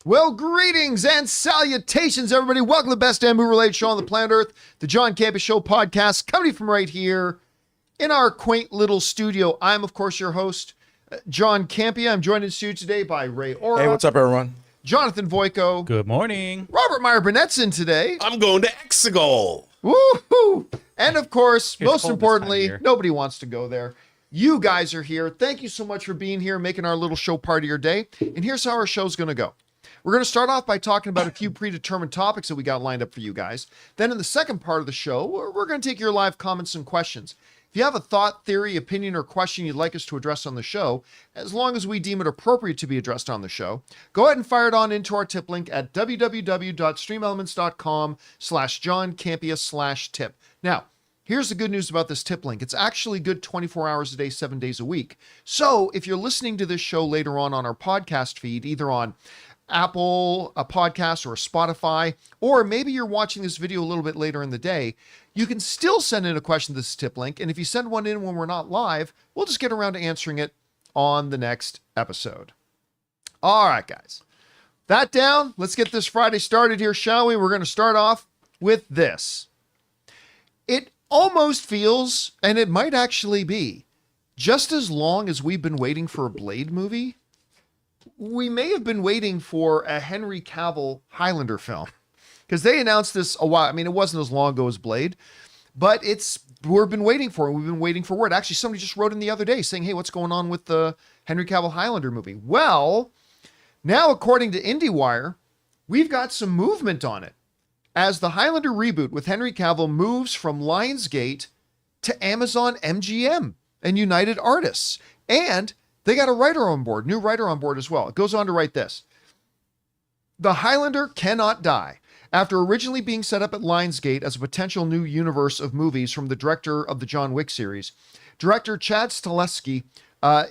Well, greetings and salutations, everybody. Welcome to the best damn movie-related show on the planet Earth, the John Campea Show podcast, coming from right here in our quaint little studio. I'm, of course, your host, John Campea. I'm joined in studio today by Ray Ora. Hey, what's up, everyone? Jonathan Voico. Good morning. Robert Meyer-Burnett's in today. I'm going to Exegol. Woohoo! And, of course, It's most cold this importantly, time of year. nobody wants to go there. You guys are here. Thank you so much for being here, making our little show part of your day. And here's how our show's going to go. We're going to start off by talking about a few predetermined topics that we got lined up for you guys. Then in the second part of the show, we're going to take your live comments and questions. If you have a thought, theory, opinion, or question you'd like us to address on the show, as long as we deem it appropriate to be addressed on the show, go ahead and fire it on into our tip link at www.streamelements.com/JohnCampea/tip. Now, here's the good news about this tip link. It's actually good 24 hours a day, 7 days a week. So if you're listening to this show later on our podcast feed, either on Apple, a podcast, or a Spotify, or maybe you're watching this video a little bit later in the day, you can still send in a question to this tip link. And if you send one in when we're not live, we'll just get around to answering it on the next episode. All right, guys. That down, let's get this Friday started here, shall we? We're going to start off with this. It almost feels, and it might actually be, just as long as we've been waiting for a Blade movie, we may have been waiting for a Henry Cavill Highlander film, because they announced this a while. I mean, it wasn't as long ago as Blade, but we've been waiting for it. We've been waiting for word. Actually, somebody just wrote in the other day saying, hey, what's going on with the Henry Cavill Highlander movie? Well, now, according to IndieWire, we've got some movement on it as the Highlander reboot with Henry Cavill moves from Lionsgate to Amazon MGM and United Artists. And they got a writer on board, new writer on board as well. It goes on to write this. The Highlander cannot die. After originally being set up at Lionsgate as a potential new universe of movies from the director of the John Wick series, director Chad Stahelski,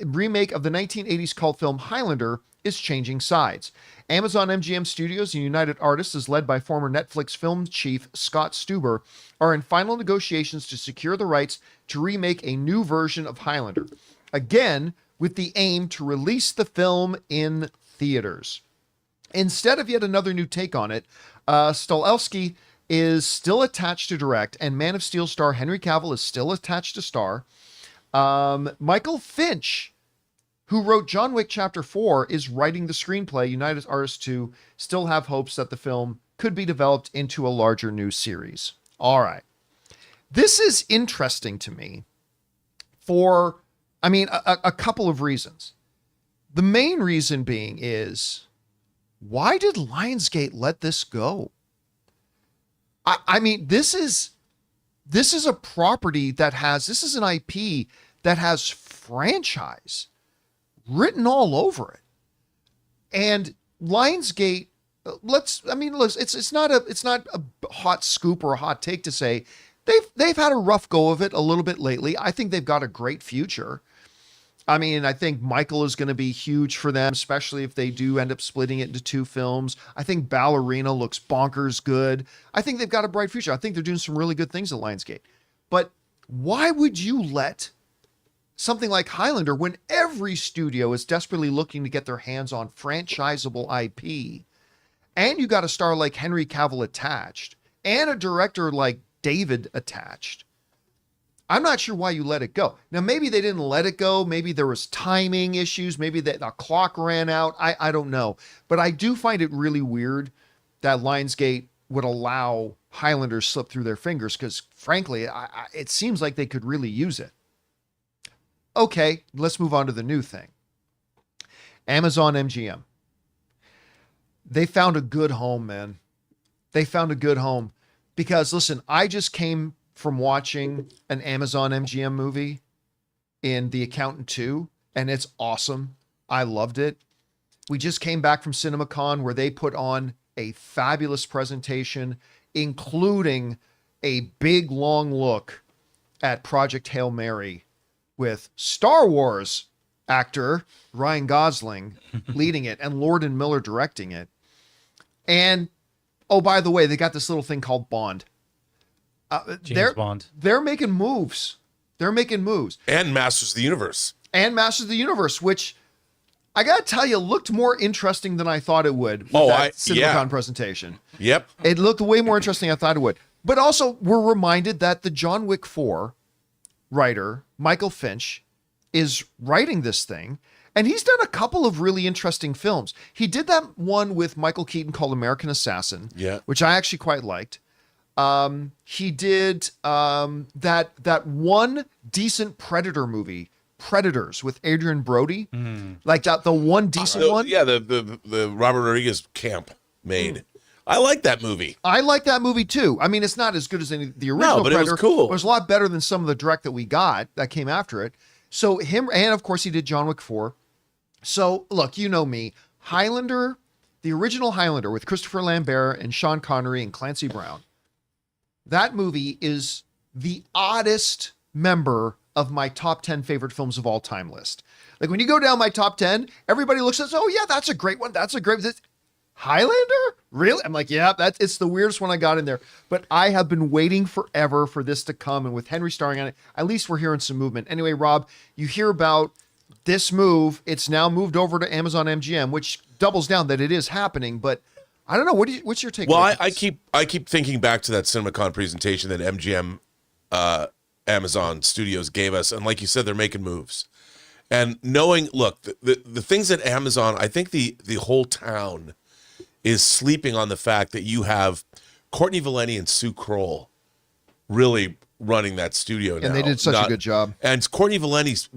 remake of the 1980s cult film Highlander, is changing sides. Amazon MGM Studios and United Artists, as led by former Netflix film chief Scott Stuber, are in final negotiations to secure the rights to remake a new version of Highlander. Again, with the aim to release the film in theaters. Instead of yet another new take on it, Stahelski is still attached to direct, and Man of Steel star Henry Cavill is still attached to star. Michael Finch, who wrote John Wick Chapter 4, is writing the screenplay. United Artists 2 still have hopes that the film could be developed into a larger new series. All right. This is interesting to me for, a couple of reasons. The main reason being is, why did Lionsgate let this go? This is a property this is an IP that has franchise written all over it. And Lionsgate, it's not a hot scoop or a hot take to say they've had a rough go of it a little bit lately. I think they've got a great future. I think Michael is going to be huge for them, especially if they do end up splitting it into two films. I think Ballerina looks bonkers good. I think they've got a bright future. I think they're doing some really good things at Lionsgate. But why would you let something like Highlander, when every studio is desperately looking to get their hands on franchisable IP, and you got a star like Henry Cavill attached, and a director like David attached? I'm not sure why you let it go. Now, maybe they didn't let it go. Maybe there was timing issues. Maybe the clock ran out. I don't know. But I do find it really weird that Lionsgate would allow Highlander slip through their fingers, because frankly, it seems like they could really use it. Okay, let's move on to the new thing. Amazon MGM. They found a good home, man. They found a good home. Because, listen, I just came from watching an Amazon MGM movie in The Accountant 2, and it's awesome. I loved it. We just came back from CinemaCon, where they put on a fabulous presentation, including a big, long look at Project Hail Mary with Star Wars actor Ryan Gosling leading it and Lord and Miller directing it. And, oh, by the way, they got this little thing called Bond. James Bond. They're making moves. They're making moves. And Masters of the Universe. And Masters of the Universe, which I gotta tell you, it looked more interesting than I thought it would. With that CinemaCon presentation. Yep. It looked way more interesting than I thought it would. But also, we're reminded that the John Wick 4 writer, Michael Finch, is writing this thing. And he's done a couple of really interesting films. He did that one with Michael Keaton called American Assassin, which I actually quite liked. He did that one decent Predator movie, Predators, with Adrian Brody. Like that, the one decent one. Yeah, the Robert Rodriguez camp made. I like that movie. I like that movie too. I mean, it's not as good as the original but Predator. It was cool. It was a lot better than some of the direct that we got that came after it. So him, and of course he did John Wick 4. So look, you know me, Highlander, the original Highlander with Christopher Lambert and Sean Connery and Clancy Brown. That movie is the oddest member of my top 10 favorite films of all time list. Like when you go down my top 10, everybody looks at, oh yeah, that's a great one. That's a great, Highlander? Really? I'm like, yeah, it's the weirdest one I got in there. But I have been waiting forever for this to come. And with Henry starring on it, at least we're hearing some movement. Anyway, Rob, you hear about this move. It's now moved over to Amazon MGM, which doubles down that it is happening. But I don't know. What's your take? Well, I keep thinking back to that CinemaCon presentation that MGM Amazon Studios gave us. And like you said, they're making moves. And knowing, look, the things at Amazon, I think the whole town is sleeping on the fact that you have Courtney Valeni and Sue Kroll really running that studio now. And they did such a good job. And Courtney Valeni's,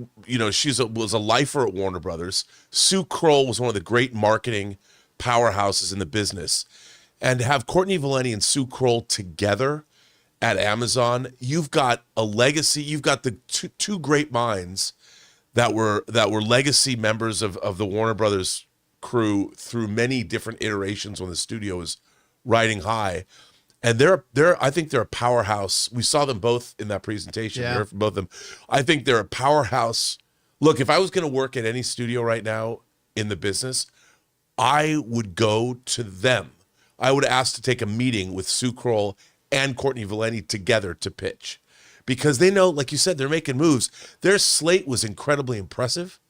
was a lifer at Warner Brothers. Sue Kroll was one of the great marketing powerhouses in the business. And to have Courtney Valeni and Sue Kroll together at Amazon, you've got a legacy. You've got the two great minds that were legacy members of the Warner Brothers crew through many different iterations when the studio was riding high. And I think they're a powerhouse. We saw them both in that presentation. Yeah. We heard from both of them. I think they're a powerhouse. Look, if I was going to work at any studio right now in the business, I would go to them. I would ask to take a meeting with Sue Kroll and Courtney Valeni together to pitch. Because they know, like you said, they're making moves. Their slate was incredibly impressive.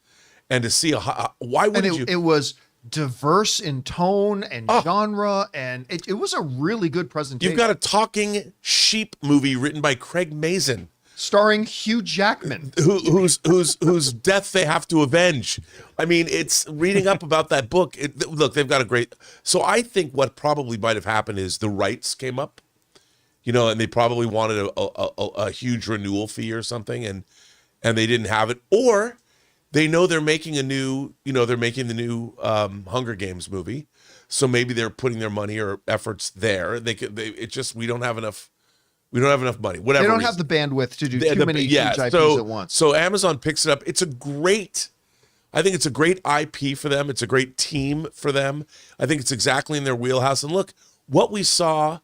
And to see why wouldn't you? It was diverse in tone and genre, and it was a really good presentation. You've got a talking sheep movie written by Craig Mazin, starring Hugh Jackman, whose death they have to avenge. I mean, it's reading up about that book. Look, they've got a great. So I think what probably might have happened is the rights came up, and they probably wanted a huge renewal fee or something, and they didn't have it, or they know they're making the new Hunger Games movie, so maybe they're putting their money or efforts there. We don't have enough money. Whatever. They don't have the bandwidth to do too many huge IPs at once. So Amazon picks it up. I think it's a great IP for them. It's a great team for them. I think it's exactly in their wheelhouse. And look, what we saw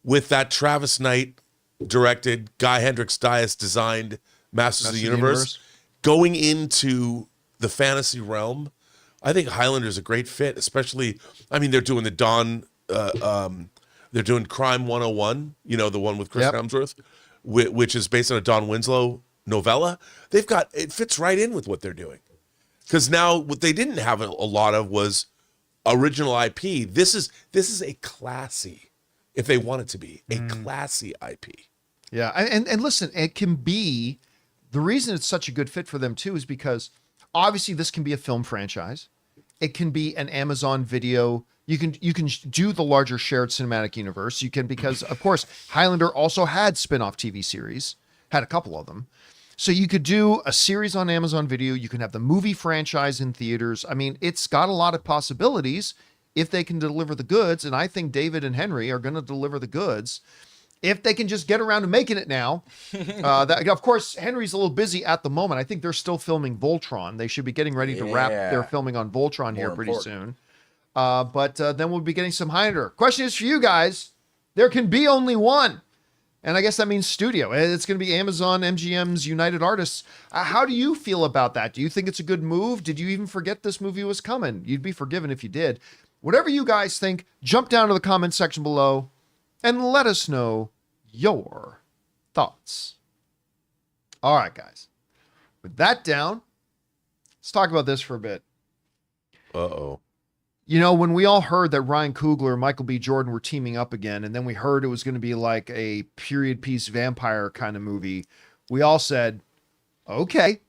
with that Travis Knight directed, Guy Hendricks Dias designed Masters of the Universe. Going into the fantasy realm, I think Highlander is a great fit, especially, they're doing they're doing Crime 101, the one with Chris Hemsworth, which is based on a Don Winslow novella. It fits right in with what they're doing. Because now what they didn't have a lot of was original IP. This is a classy, if they want it to be, a classy IP. Yeah, and listen, it can be. The reason it's such a good fit for them too is because obviously this can be a film franchise. It can be an Amazon video. You can do the larger shared cinematic universe. You can, because of course Highlander also had spin-off TV series, had a couple of them. So you could do a series on Amazon Video. You can have the movie franchise in theaters. I mean, it's got a lot of possibilities if they can deliver the goods. And I think David and Henry are going to deliver the goods. If they can just get around to making it now. Of course, Henry's a little busy at the moment. I think they're still filming Voltron. They should be getting ready to wrap their filming on Voltron here pretty soon. But then we'll be getting some Highlander. Question is for you guys. There can be only one. And I guess that means studio. It's going to be Amazon, MGM's United Artists. How do you feel about that? Do you think it's a good move? Did you even forget this movie was coming? You'd be forgiven if you did. Whatever you guys think, jump down to the comment section below and let us know your thoughts. All right, guys. With that down, let's talk about this for a bit. Uh-oh. You know, when we all heard that Ryan Coogler and Michael B. Jordan were teaming up again, and then we heard it was going to be like a period piece vampire kind of movie, we all said, okay,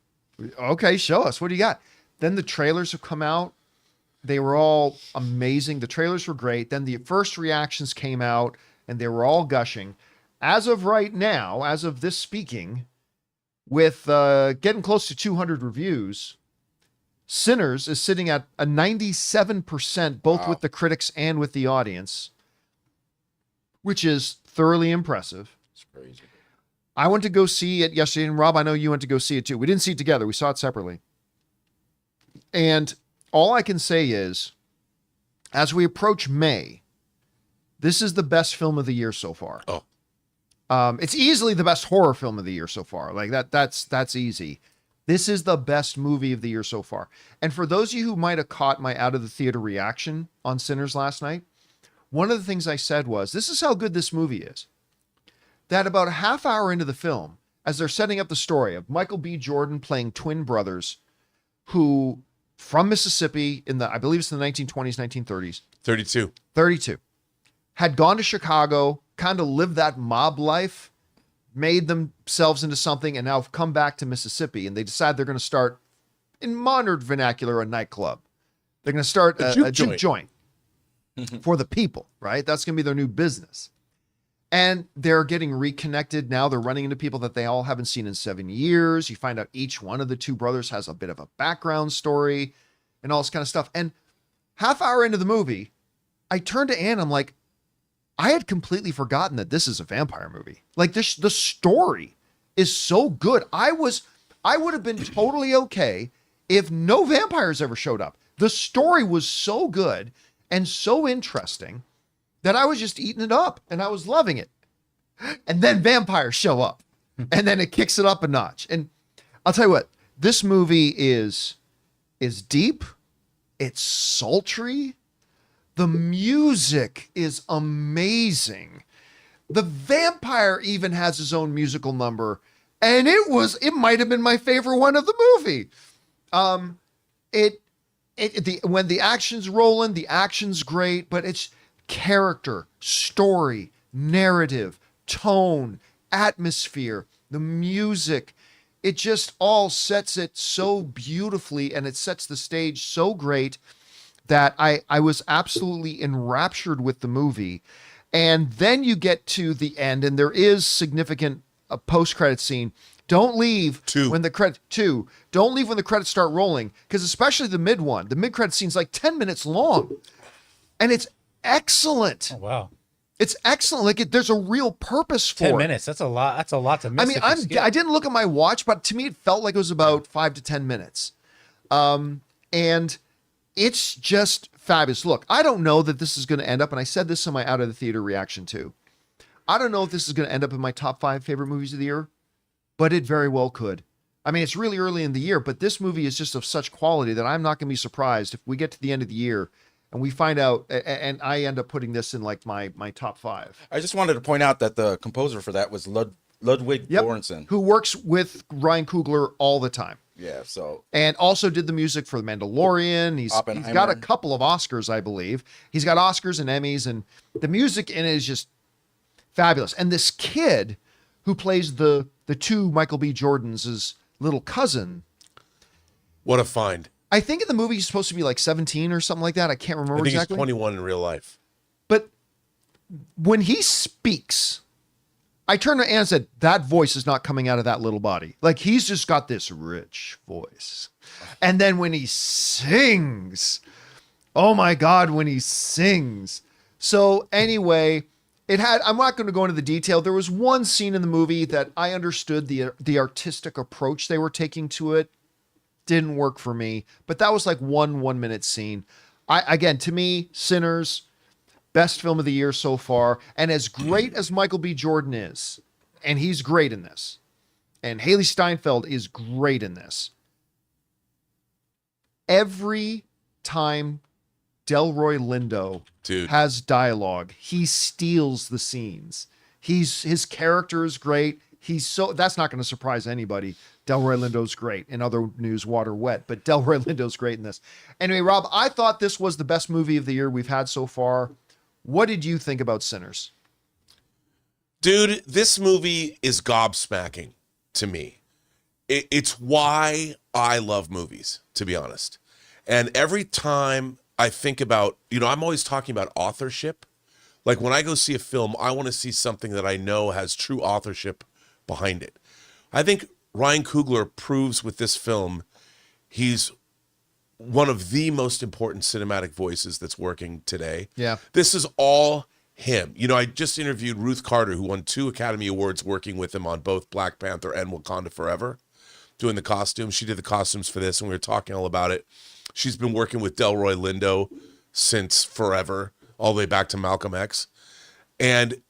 show us. What do you got? Then the trailers have come out. They were all amazing. The trailers were great. Then the first reactions came out, and they were all gushing. As of right now, as of this speaking, with getting close to 200 reviews, Sinners is sitting at a 97%, both with the critics and with the audience, which is thoroughly impressive. It's crazy. I went to go see it yesterday, and Rob, I know you went to go see it too. We didn't see it together. We saw it separately. And all I can say is, as we approach May, this is the best film of the year so far. Oh. It's easily the best horror film of the year so far. Like that's easy. This is the best movie of the year so far. And for those of you who might have caught my out of the theater reaction on Sinners last night, one of the things I said was, this is how good this movie is. That about a half hour into the film, as they're setting up the story of Michael B. Jordan playing twin brothers who, from Mississippi in the, I believe it's in the 1920s, 1930s. 32. Had gone to Chicago, kind of lived that mob life, made themselves into something, and now have come back to Mississippi, and they decide they're going to start, in modern vernacular, a nightclub. They're going to start a juke joint for the people, right? That's going to be their new business. And they're getting reconnected now. They're running into people that they all haven't seen in 7 years. You find out each one of the two brothers has a bit of a background story and all this kind of stuff. And half hour into the movie, I turned to Ann, I'm like, I had completely forgotten that this is a vampire movie. Like the story is so good. I would have been totally okay if no vampires ever showed up. The story was so good and so interesting that I was just eating it up and I was loving it. And then vampires show up and then it kicks it up a notch. And I'll tell you what, this movie is deep. It's sultry. The music is amazing. The vampire even has his own musical number, and it might have been my favorite one of the movie. When the action's rolling, the action's great, but it's character, story, narrative, tone, atmosphere, the music. It just all sets it so beautifully, and it sets the stage so great that I was absolutely enraptured with the movie. And then you get to the end, and there is significant post-credit scene. Don't leave when the credits start rolling, because especially the mid-credit scene's like 10 minutes long, and it's excellent. Oh, wow. It's excellent. Like there's a real purpose for 10 minutes. That's a lot. That's a lot to miss. I mean, I didn't look at my watch, but to me, it felt like it was about 5 to 10 minutes. And it's just fabulous. Look, I don't know that this is going to end up, and I said this in my out of the theater reaction too. I don't know if this is going to end up in my top 5 favorite movies of the year, but it very well could. I mean, it's really early in the year, but this movie is just of such quality that I'm not going to be surprised if we get to the end of the year and we find out, and I end up putting this in like my top 5. I just wanted to point out that the composer for that was Ludwig Göransson, who works with Ryan Coogler all the time. Yeah, so and also did the music for The Mandalorian. He's got a couple of Oscars, I believe. He's got Oscars and Emmys, and the music in it is just fabulous. And this kid who plays the two Michael B. Jordans' little cousin. What a find. I think in the movie he's supposed to be like 17 or something like that. I can't remember exactly. He's 21 in real life. But when he speaks, I turned to Ann and said, that voice is not coming out of that little body. Like he's just got this rich voice. And then when he sings, oh my God, when he sings. So anyway, I'm not going to go into the detail. There was one scene in the movie that I understood the artistic approach they were taking to it. Didn't work for me, but that was like 1 minute scene. Again, to me, Sinners, best film of the year so far. And as great as Michael B. Jordan is, and he's great in this, and Haley Steinfeld is great in this, every time Delroy Lindo has dialogue, he steals the scenes. His character is great. That's not going to surprise anybody. Delroy Lindo's great. In other news, water wet, but Delroy Lindo's great in this. Anyway, Rob, I thought this was the best movie of the year we've had so far. What did you think about Sinners? Dude, this movie is gobsmacking to me. It's why I love movies, to be honest. And every time I think about, I'm always talking about authorship. Like when I go see a film, I want to see something that I know has true authorship behind it. I think Ryan Coogler proves with this film he's one of the most important cinematic voices that's working today. Yeah. This is all him. I just interviewed Ruth Carter, who won 2 Academy Awards working with him on both Black Panther and Wakanda Forever, doing the costumes. She did the costumes for this, and we were talking all about it. She's been working with Delroy Lindo since forever, all the way back to Malcolm X. And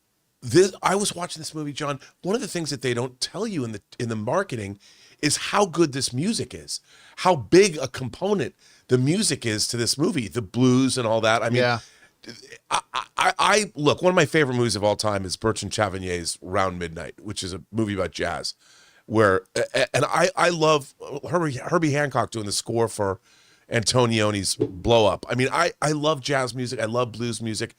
I was watching this movie, John. One of the things that they don't tell you in the marketing is how good this music is, how big a component the music is to this movie, the blues and all that. I mean, Yeah. I look, one of my favorite movies of all time is Bertrand Chavigner's Round Midnight, which is a movie about jazz, and I love Herbie Hancock doing the score for Antonioni's Blow Up. I mean, I love jazz music. I love blues music.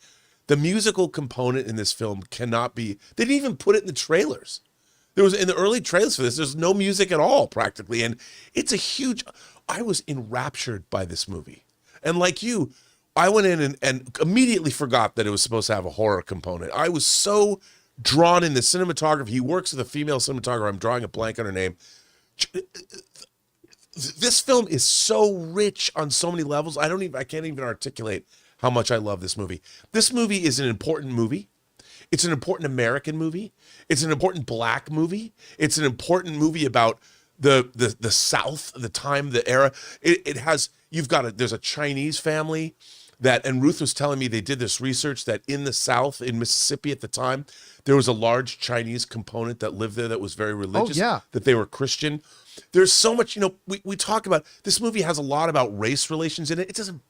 The musical component in this film cannot be, they didn't even put it in the trailers. There was, in the early trailers for this, there's no music at all practically. And it's I was enraptured by this movie. And like you, I went in and immediately forgot that it was supposed to have a horror component. I was so drawn in the cinematography. He works with a female cinematographer. I'm drawing a blank on her name. This film is so rich on so many levels. I can't even articulate how much I love this movie. This movie is an important movie. It's an important American movie. It's an important Black movie. It's an important movie about the South, the time, the era. It has, there's a Chinese family and Ruth was telling me they did this research that in the South, in Mississippi at the time, there was a large Chinese component that lived there that was very religious, that they were Christian. There's so much, we talk about, this movie has a lot about race relations in it. It doesn't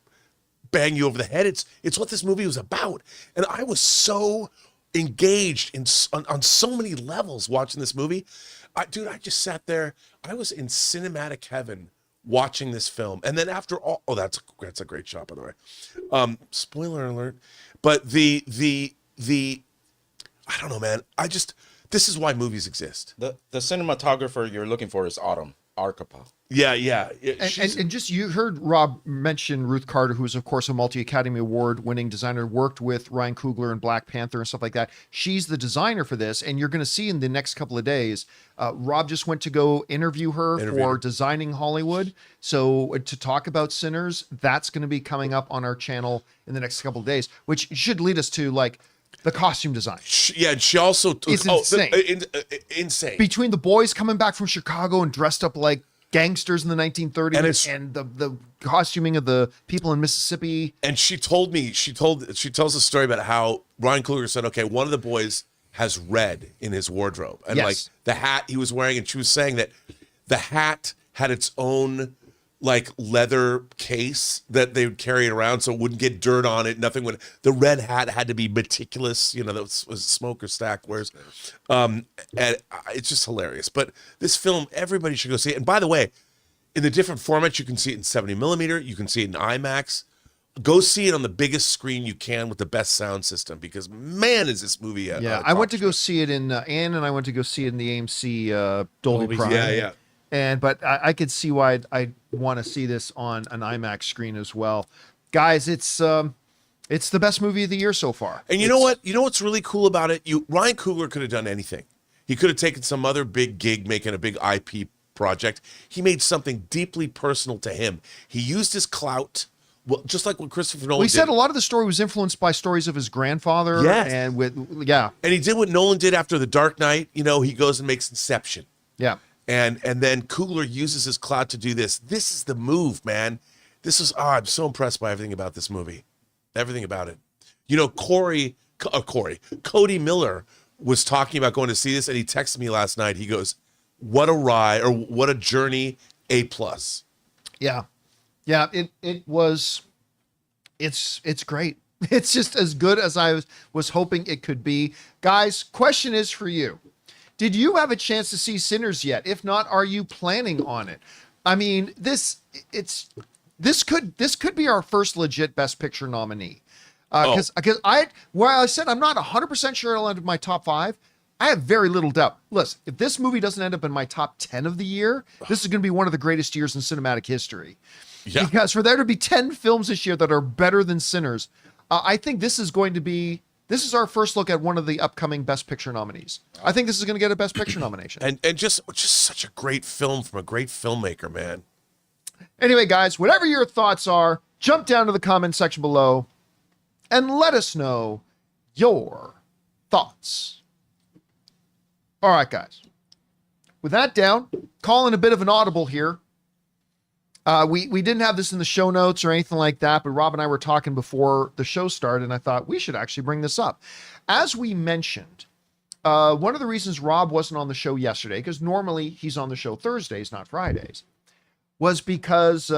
bang you over the head. It's what this movie was about. And I was so engaged on so many levels watching this movie. I just sat there. I was in cinematic heaven watching this film. And then after all, that's a great shot, by the way. Spoiler alert. But the I don't know, man. This is why movies exist. The cinematographer you're looking for is Autumn Arcapa. Yeah. And just, you heard Rob mention Ruth Carter, who's of course a multi-Academy Award winning designer, worked with Ryan Coogler and Black Panther and stuff like that. She's the designer for this, and you're going to see in the next couple of days, Rob just went to go interview her for Designing Hollywood. So to talk about Sinners, that's going to be coming up on our channel in the next couple of days, which should lead us to the costume design. Yeah, and she also it's insane. Insane. Between the boys coming back from Chicago and dressed up like gangsters in the 1930s and the costuming of the people in Mississippi. And she tells a story about how Ryan Coogler said, okay, one of the boys has red in his wardrobe. And the hat he was wearing, and she was saying that the hat had its own leather case that they would carry it around so it wouldn't get dirt on it. The red hat had to be meticulous, that was smoke or stack wears. And it's just hilarious. But this film, everybody should go see it. And by the way, in the different formats, you can see it in 70 millimeter, you can see it in IMAX. Go see it on the biggest screen you can with the best sound system, because man, is this movie I went to go see it in Ann, and I went to go see it in the AMC Dolby Prime. Yeah. But I could see why I want to see this on an IMAX screen as well. Guys, it's the best movie of the year so far. And you know what? You know what's really cool about it? Ryan Coogler could have done anything. He could have taken some other big gig, making a big IP project. He made something deeply personal to him. He used his clout, just like what Christopher Nolan did. He said a lot of the story was influenced by stories of his grandfather. Yes. And he did what Nolan did after The Dark Knight. He goes and makes Inception. Yeah. And then Coogler uses his clout to do this. This is the move, man. I'm so impressed by everything about this movie. Everything about it. Cody Miller was talking about going to see this, and he texted me last night. He goes, what a ride, or what a journey, A+. Yeah. It's great. It's just as good as I was hoping it could be. Guys, question is for you. Did you have a chance to see Sinners yet? If not, are you planning on it? I mean, this could be our first legit Best Picture nominee. Because while I said I'm not 100% sure it'll end up in my top 5, I have very little doubt. Listen, if this movie doesn't end up in my top 10 of the year, this is going to be one of the greatest years in cinematic history. Yeah. Because for there to be 10 films this year that are better than Sinners, I think this is our first look at one of the upcoming Best Picture nominees. I think this is going to get a Best Picture nomination. And just such a great film from a great filmmaker, man. Anyway, guys, whatever your thoughts are, jump down to the comment section below and let us know your thoughts. All right, guys. With that down, calling a bit of an audible here. We didn't have this in the show notes or anything like that, but Rob and I were talking before the show started, and I thought we should actually bring this up. As we mentioned, one of the reasons Rob wasn't on the show yesterday, because normally he's on the show Thursdays, not Fridays, was because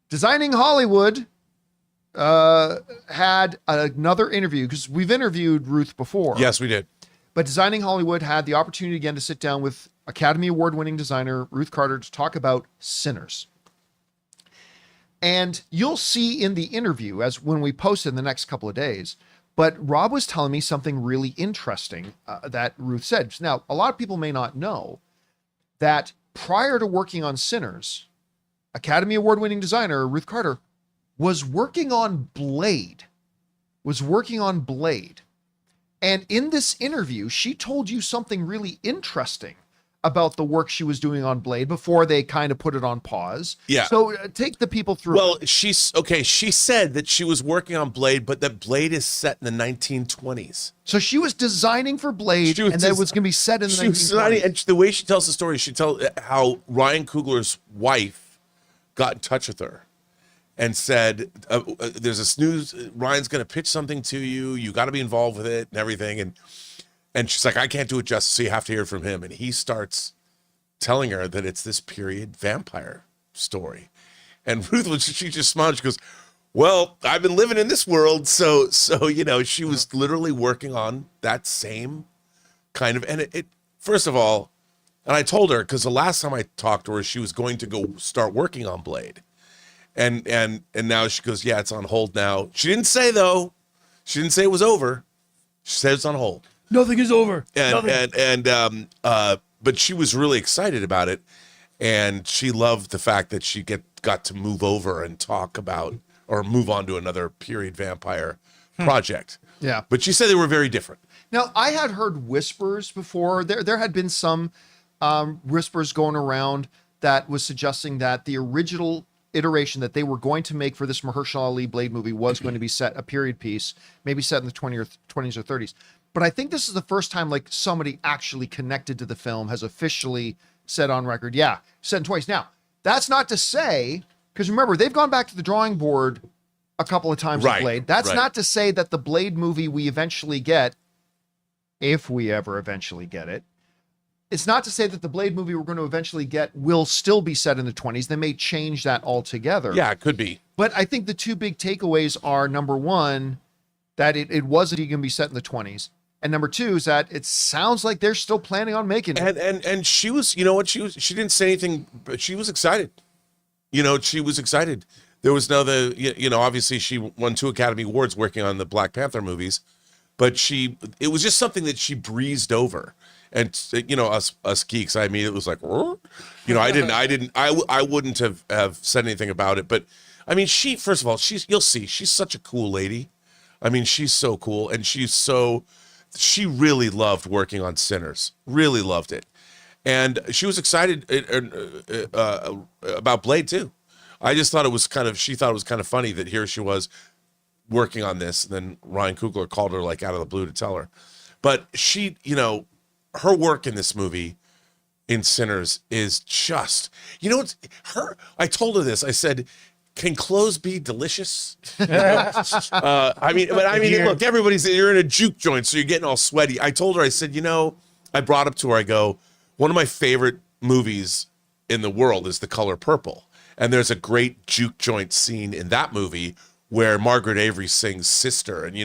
Designing Hollywood had another interview, because we've interviewed Ruth before. Yes, we did. But Designing Hollywood had the opportunity again to sit down with Academy Award-winning designer Ruth Carter to talk about Sinners. And you'll see in the interview, as when we post in the next couple of days, but Rob was telling me something really interesting that Ruth said. Now, a lot of people may not know that prior to working on Sinners, Academy Award-winning designer Ruth Carter was working on Blade. And in this interview, she told you something really interesting about the work she was doing on Blade before they kind of put it on pause. Yeah. So take the people through. Well, she said that she was working on Blade, but that Blade is set in the 1920s. So she was designing for Blade, and that was going to be set in the 1920s. And the way she tells the story, she tells how Ryan Coogler's wife got in touch with her and said, there's this news, Ryan's going to pitch something to you. You got to be involved with it and everything. And she's like, I can't do it justice, so you have to hear from him. And he starts telling her that it's this period vampire story. And Ruth, she just smiled. She goes, well, I've been living in this world. So she was literally working on that same kind of, and it first of all, and I told her, because the last time I talked to her, she was going to go start working on Blade. And now she goes, yeah, it's on hold now. She didn't say, though. She didn't say it was over. She said it's on hold. Nothing is over. But she was really excited about it, and she loved the fact that she got to move over and talk about or move on to another period vampire project. Yeah. But she said they were very different. Now, I had heard whispers before. There had been some whispers going around that was suggesting that the original iteration that they were going to make for this Mahershala Ali Blade movie was going to be set a period piece, maybe set in the 20s or 30s. But I think this is the first time like somebody actually connected to the film has officially said on record, yeah, set in 20s. Now, that's not to say, because remember, they've gone back to the drawing board a couple of times with Blade. That's not to say that the Blade movie we eventually get, if we ever eventually get it, it's not to say that the Blade movie we're going to eventually get will still be set in the 20s. They may change that altogether. Yeah, it could be. But I think the two big takeaways are, number one, that it wasn't going to be set in the 20s. And number two is that it sounds like they're still planning on making it. And she was, you know what, she didn't say anything, but she was excited. She was excited. There was obviously she won 2 Academy Awards working on the Black Panther movies, but it was just something that she breezed over. And us geeks, I mean, it was like, I wouldn't have said anything about it. But I mean, first of all, you'll see, she's such a cool lady. I mean, she's so cool, and she really loved working on Sinners, really loved it. And she was excited about Blade too. I just thought she thought it was kind of funny that here she was working on this, and then Ryan Coogler called her like out of the blue to tell her. But she, her work in this movie, in Sinners, is just, I told her this, I said, can clothes be delicious? Look, you're in a juke joint, so you're getting all sweaty. I told her, I said, I brought up to her, I go, one of my favorite movies in the world is The Color Purple. And there's a great juke joint scene in that movie where Margaret Avery sings Sister. And,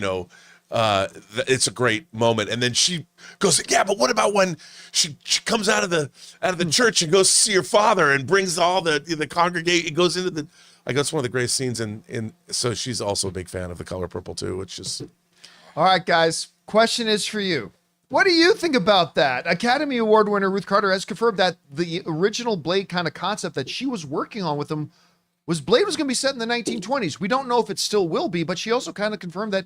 It's a great moment. And then she goes, yeah, but what about when she comes out of the church and goes to see her father and brings all the congregation, goes into the, I guess one of the greatest scenes in so she's also a big fan of The Color Purple too, which is. All right, guys. Question is for you. What do you think about that? Academy Award winner Ruth Carter has confirmed that the original Blade kind of concept that she was working on with him was Blade was going to be set in the 1920s. We don't know if it still will be, but she also kind of confirmed that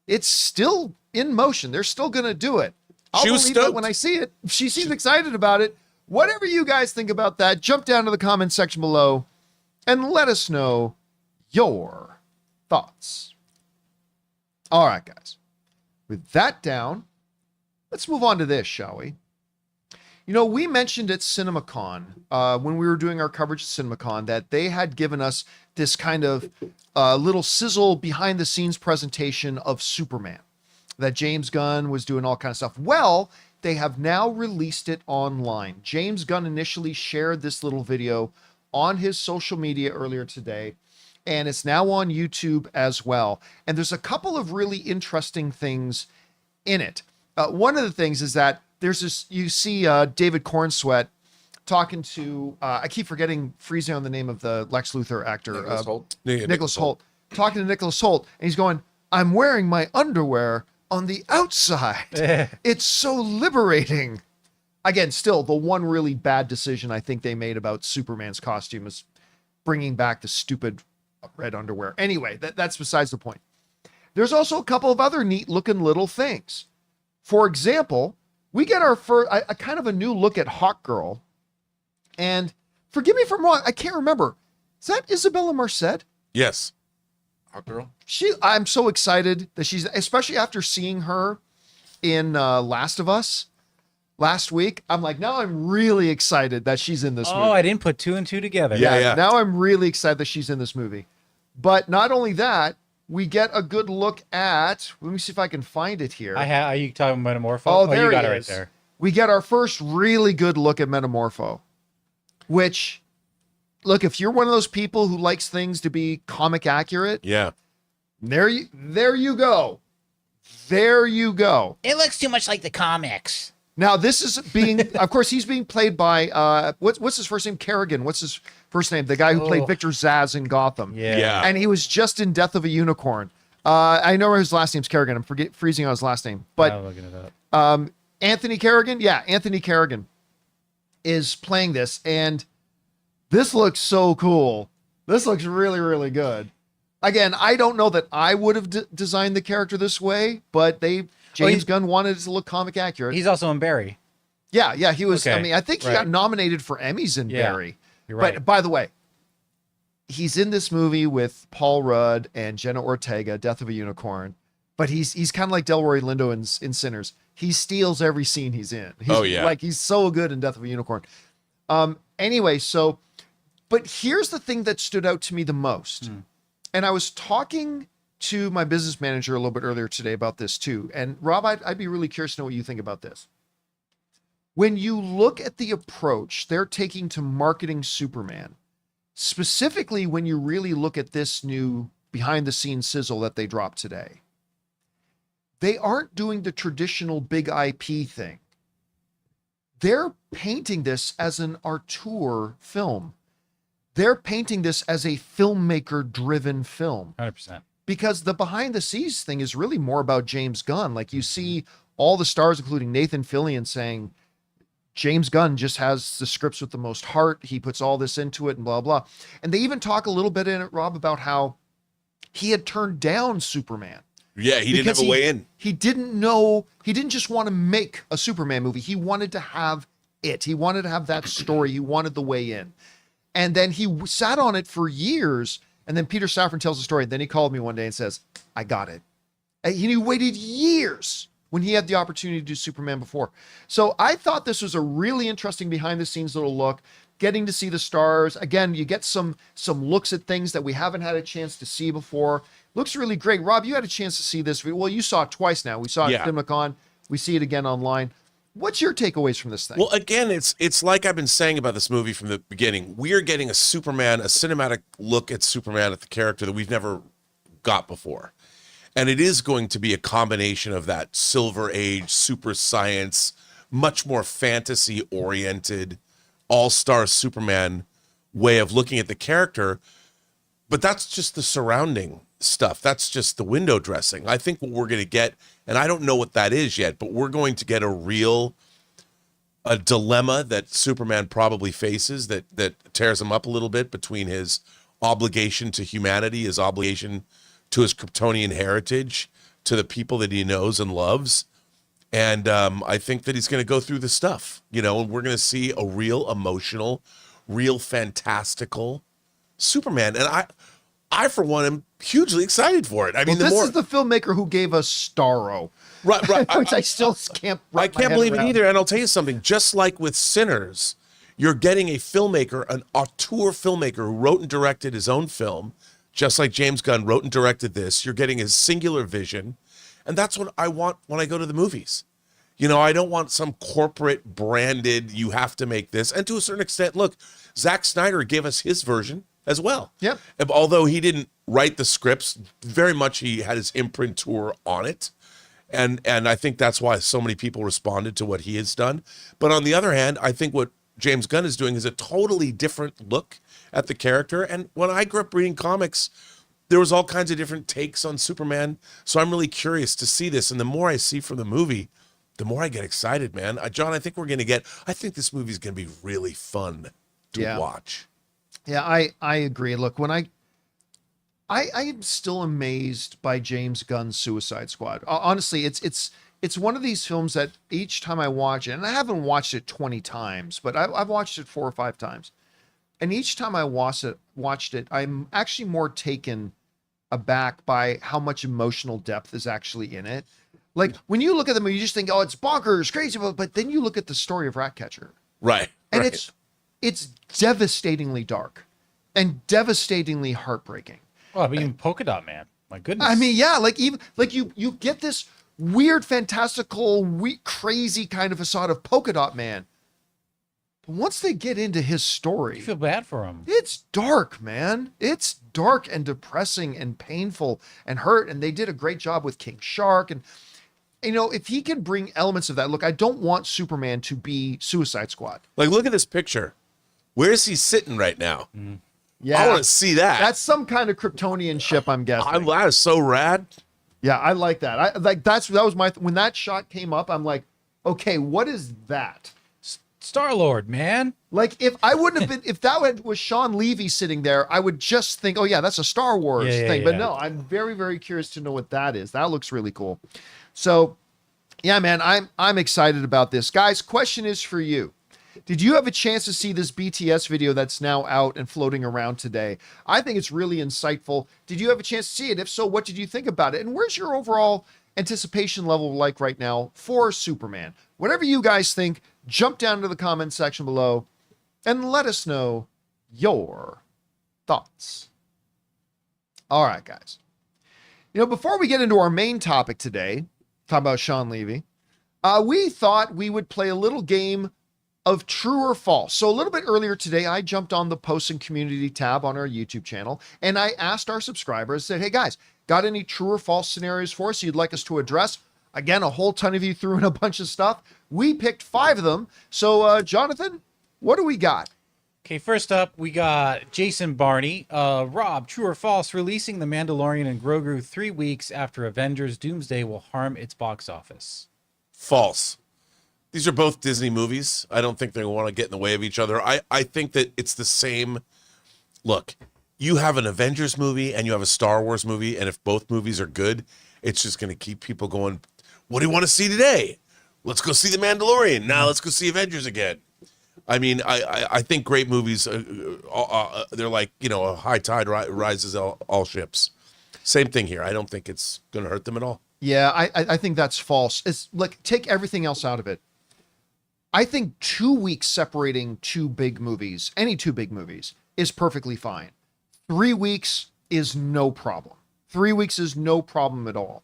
it's still in motion. They're still going to do it. I'll believe it when I see it. She seems excited about it. Whatever you guys think about that, jump down to the comment section below and let us know your thoughts. All right, guys. With that down, let's move on to this, shall we? You know, we mentioned at CinemaCon, when we were doing our coverage at CinemaCon, that they had given us this kind of little sizzle behind-the-scenes presentation of Superman, that James Gunn was doing all kind of stuff. Well, they have now released it online. James Gunn initially shared this little video on his social media earlier today, and it's now on YouTube as well. And there's a couple of really interesting things in it. One of the things is that there's this, you see David Cornsweet talking to, I keep freezing on the name of the Lex Luthor actor. Nicholas Hoult. Nicholas Hoult. Talking to Nicholas Hoult, and he's going, I'm wearing my underwear on the outside. It's so liberating. Again, still, the one really bad decision I think they made about Superman's costume is bringing back the stupid red underwear. Anyway, that's besides the point. There's also a couple of other neat looking little things. For example, we get our first, a kind of a new look at Hawkgirl. And forgive me if I'm wrong, I can't remember. Is that Isabella Marcet? Yes. Hawkgirl. I'm so excited that she's, especially after seeing her in Last of Us last week. I'm like, now I'm really excited that she's in this movie. Oh, I didn't put two and two together. Yeah. Now I'm really excited that she's in this movie. But not only that, we get a good look at, let me see if I can find it here. Are you talking Metamorpho? Oh, there you got it it right is. there. We get our first really good look at Metamorpho, which, look, if you're one of those people who likes things to be comic accurate, Yeah. there you go. There you go. It looks too much like the comics. Now, this is being, of course, he's being played by, what's his first name? Kerrigan. What's his first name? The guy who played Victor Zsasz in Gotham. Yeah. And he was just in Death of a Unicorn. I know his last name's Kerrigan. I'm freezing on his last name. But I'm looking it up. Anthony Kerrigan? Yeah, Anthony Kerrigan is playing this. And this looks so cool. This looks really, really good. Again, I don't know that I would have designed the character this way, but James Gunn wanted it to look comic accurate. He's also in Barry. Yeah, he was. Okay, I mean, I think he got nominated for Emmys in Barry. You're right. But by the way, he's in this movie with Paul Rudd and Jenna Ortega, Death of a Unicorn. But he's kind of like Delroy Lindo in Sinners. He steals every scene he's in. He's so good in Death of a Unicorn. Anyway, but here's the thing that stood out to me the most. And I was talking to my business manager a little bit earlier today about this too. And Rob, I'd be really curious to know what you think about this. When you look at the approach they're taking to marketing Superman, specifically when you really look at this new behind the scenes sizzle that they dropped today, they aren't doing the traditional big IP thing. They're painting this as an auteur film. They're painting this as a filmmaker driven film. 100%. Because the behind the scenes thing is really more about James Gunn. Like you see all the stars, including Nathan Fillion, saying James Gunn just has the scripts with the most heart. He puts all this into it and blah, blah. And they even talk a little bit in it, Rob, about how he had turned down Superman. Yeah, he didn't have a way in. He didn't just want to make a Superman movie. He wanted to have it. He wanted to have that story. He wanted the way in. And then he sat on it for years. And then Peter Safran tells the story. Then he called me one day and says, I got it. And he waited years when he had the opportunity to do Superman before. So I thought this was a really interesting behind the scenes little look, getting to see the stars. Again, you get some looks at things that we haven't had a chance to see before. Looks really great. Rob, you had a chance to see this. Well, you saw it twice now. We saw it at CinemaCon. We see it again online. What's your takeaways from this thing? Well, again, it's like I've been saying about this movie from the beginning. We are getting a cinematic look at Superman, at the character that we've never got before. And it is going to be a combination of that Silver Age, super science, much more fantasy oriented, all-star Superman way of looking at the character. But that's just the surrounding stuff. That's just the window dressing. I think what we're going to get, and I don't know what that is yet, but we're going to get a dilemma that Superman probably faces that tears him up a little bit between his obligation to humanity, his obligation to his Kryptonian heritage, to the people that he knows and loves. And I think that he's going to go through the stuff, and we're going to see a real emotional, real fantastical Superman. And I for one, am hugely excited for it. I mean, this is the filmmaker who gave us Starro. Right. Which I still can't. I can't believe it either. And I'll tell you something. Just like with Sinners, you're getting a filmmaker, an auteur filmmaker who wrote and directed his own film, just like James Gunn wrote and directed this. You're getting his singular vision, and that's what I want when I go to the movies. I don't want some corporate branded. You have to make this. And to a certain extent, look, Zack Snyder gave us his version as well. Yep. Although he didn't write the scripts, very much he had his imprimatur on it. And I think that's why so many people responded to what he has done. But on the other hand, I think what James Gunn is doing is a totally different look at the character. And when I grew up reading comics, there was all kinds of different takes on Superman. So I'm really curious to see this. And the more I see from the movie, the more I get excited, man. John, I think I think this movie is going to be really fun to watch. Yeah, I agree. Look, when I am still amazed by James Gunn's Suicide Squad. Honestly, it's one of these films that each time I watch it, and I haven't watched it 20 times, but I've watched it 4 or 5 times. And each time I watched it, I'm actually more taken aback by how much emotional depth is actually in it. Like when you look at the movie, you just think, oh, it's bonkers, crazy, but then you look at the story of Ratcatcher. Right. And it's devastatingly dark and devastatingly heartbreaking. Well, I mean, Polka Dot Man. My goodness. I mean, yeah, like even like you get this weird, fantastical, crazy kind of facade of Polka Dot Man. But once they get into his story, you feel bad for him. It's dark, man. It's dark and depressing and painful and hurt. And they did a great job with King Shark. And if he can bring elements of that, look, I don't want Superman to be Suicide Squad. Like, look at this picture. Where is he sitting right now? Yeah, I want to see that. That's some kind of Kryptonian ship, I'm guessing. That is so rad. Yeah, I like that. That was my when that shot came up, I'm like, okay, what is that? Star-Lord, man. Like if I wouldn't have been, if that was Sean Levy sitting there, I would just think, oh yeah, that's a Star Wars thing. But no, I'm very, very curious to know what that is. That looks really cool. So yeah, man, I'm excited about this. Guys, question is for you. Did you have a chance to see this BTS video that's now out and floating around today? I think it's really insightful. Did you have a chance to see it? If so, what did you think about it? And where's your overall anticipation level like right now for Superman? Whatever you guys think, jump down to the comment section below and let us know your thoughts. All right, guys. Before we get into our main topic today, talking about Sean Levy, we thought we would play a little game of true or false. So a little bit earlier today, I jumped on the post and community tab on our YouTube channel, and I asked our subscribers, said, hey guys, got any true or false scenarios for us you'd like us to address? Again, a whole ton of you threw in a bunch of stuff. We picked 5 of them. So Jonathan, what do we got? Okay, first up, we got Jason Barney. Rob, true or false, releasing The Mandalorian and Grogu 3 weeks after Avengers Doomsday will harm its box office? False. These are both Disney movies. I don't think they want to get in the way of each other. I think that it's the same. Look, you have an Avengers movie and you have a Star Wars movie, and if both movies are good, it's just going to keep people going, what do you want to see today? Let's go see The Mandalorian. Now let's go see Avengers again. I mean, I think great movies, they're like, a high tide rises all ships. Same thing here. I don't think it's going to hurt them at all. Yeah, I think that's false. It's like, take everything else out of it. I think 2 weeks separating two big movies, any two big movies, is perfectly fine. 3 weeks is no problem. 3 weeks is no problem at all.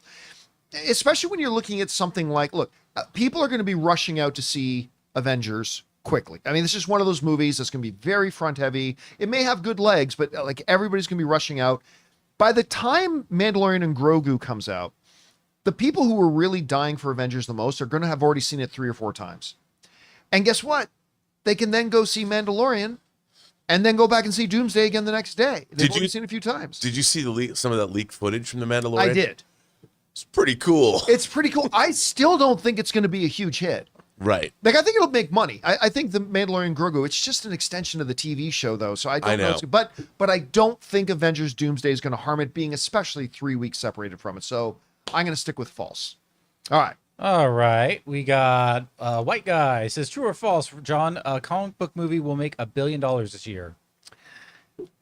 Especially when you're looking at something like, look, people are going to be rushing out to see Avengers quickly. I mean, this is one of those movies that's going to be very front heavy. It may have good legs, but like everybody's going to be rushing out. by the time Mandalorian and Grogu comes out, the people who were really dying for Avengers the most are going to have already seen it 3 or 4 times. And guess what? They can then go see Mandalorian and then go back and see Doomsday again the next day. They've already seen it a few times. Did you see some of that leaked footage from the Mandalorian? I did. It's pretty cool. It's pretty cool. I still don't think it's going to be a huge hit. Right. Like, I think it'll make money. I think the Mandalorian Grogu, it's just an extension of the TV show, though. So I don't know. But I don't think Avengers Doomsday is going to harm it, being especially 3 weeks separated from it. So I'm going to stick with false. All right. We got White Guy says, true or false, John, a comic book movie will make $1 billion this year.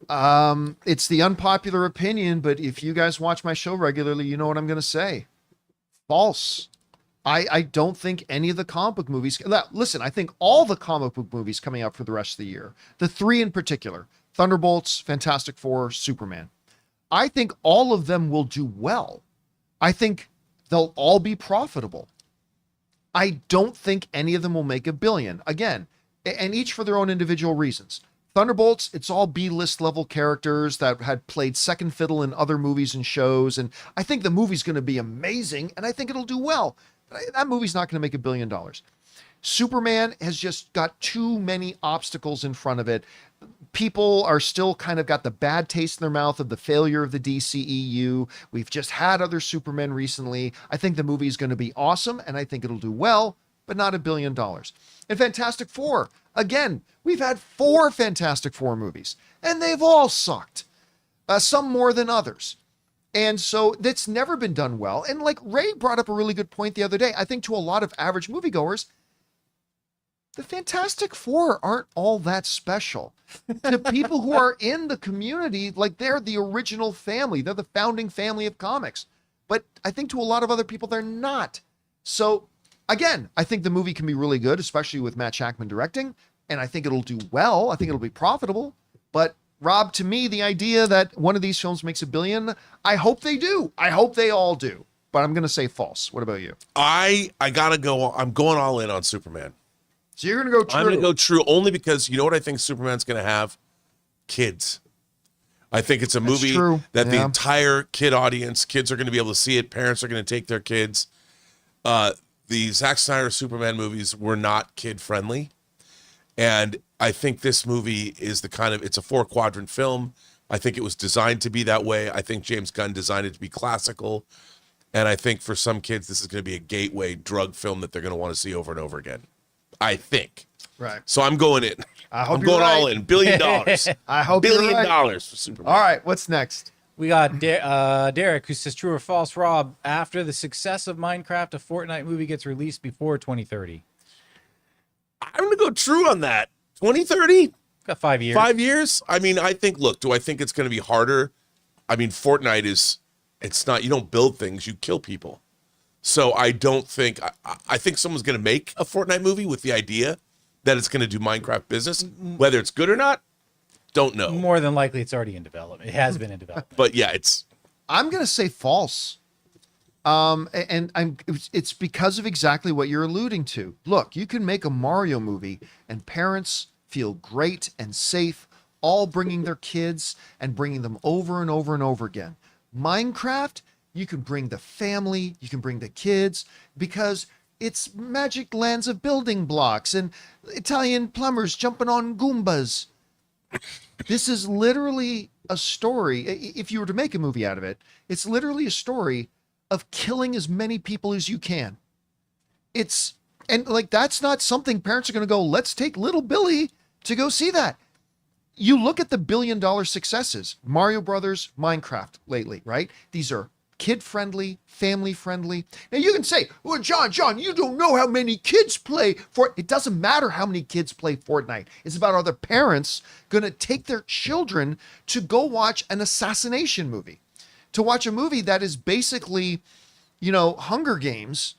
It's the unpopular opinion, but if you guys watch my show regularly, you know what I'm going to say. False. I don't think any of the comic book movies. Listen, I think all the comic book movies coming out for the rest of the year, the 3 in particular, Thunderbolts, Fantastic Four, Superman, I think all of them will do well. I think they'll all be profitable. I don't think any of them will make $1 billion. Again, and each for their own individual reasons. Thunderbolts, it's all B-list level characters that had played second fiddle in other movies and shows. And I think the movie's going to be amazing, and I think it'll do well. But that movie's not going to make $1 billion. Superman has just got too many obstacles in front of it. People are still kind of got the bad taste in their mouth of the failure of the DCEU. We've just had other Supermen recently. I think the movie is going to be awesome, and I think it'll do well, but not $1 billion. And Fantastic Four, again, we've had 4 Fantastic Four movies, and they've all sucked. Some more than others. And so that's never been done well. And like Ray brought up a really good point the other day, I think to a lot of average moviegoers, the Fantastic Four aren't all that special. To people who are in the community, like they're the original family. They're the founding family of comics. But I think to a lot of other people, they're not. So again, I think the movie can be really good, especially with Matt Shakman directing. And I think it'll do well. I think it'll be profitable. But Rob, to me, the idea that one of these films makes $1 billion, I hope they do. I hope they all do. But I'm going to say false. What about you? I got to go. I'm going all in on Superman. So you're going to go true. I'm going to go true only because you know what I think Superman's going to have? Kids. I think it's a movie that the entire kid audience, kids are going to be able to see it. Parents are going to take their kids. The Zack Snyder Superman movies were not kid friendly. And I think this movie is it's a 4-quadrant film. I think it was designed to be that way. I think James Gunn designed it to be classical. And I think for some kids, this is going to be a gateway drug film that they're going to want to see over and over again. I think. Right. So I'm going in. I'm going all in. $1 billion. I hope $1 billion right. for Superman. All right. What's next? We got Derek, who says, true or false, Rob, after the success of Minecraft, a Fortnite movie gets released before 2030. I'm going to go true on that. 2030? Got 5 years. 5 years? I mean, do I think it's going to be harder? I mean, Fortnite it's not, you don't build things, you kill people. So I don't think, I think someone's going to make a Fortnite movie with the idea that it's going to do Minecraft business. Whether it's good or not, don't know. More than likely, it's already in development. It has been in development. But yeah, I'm going to say false. It's because of exactly what you're alluding to. Look, you can make a Mario movie and parents feel great and safe, all bringing their kids and bringing them over and over and over again. Minecraft, you can bring the family, you can bring the kids, because it's magic lands of building blocks and Italian plumbers jumping on Goombas. This is literally a story. If you were to make a movie out of it, it's literally a story of killing as many people as you can. That's not something parents are going to go, let's take little Billy to go see that. You look at the $1 billion successes, Mario Brothers, Minecraft lately, right? These are kid-friendly, family-friendly. Now you can say, well, John, you don't know how many kids play It doesn't matter how many kids play Fortnite. It's about are the parents going to take their children to go watch an assassination movie, to watch a movie that is basically, Hunger Games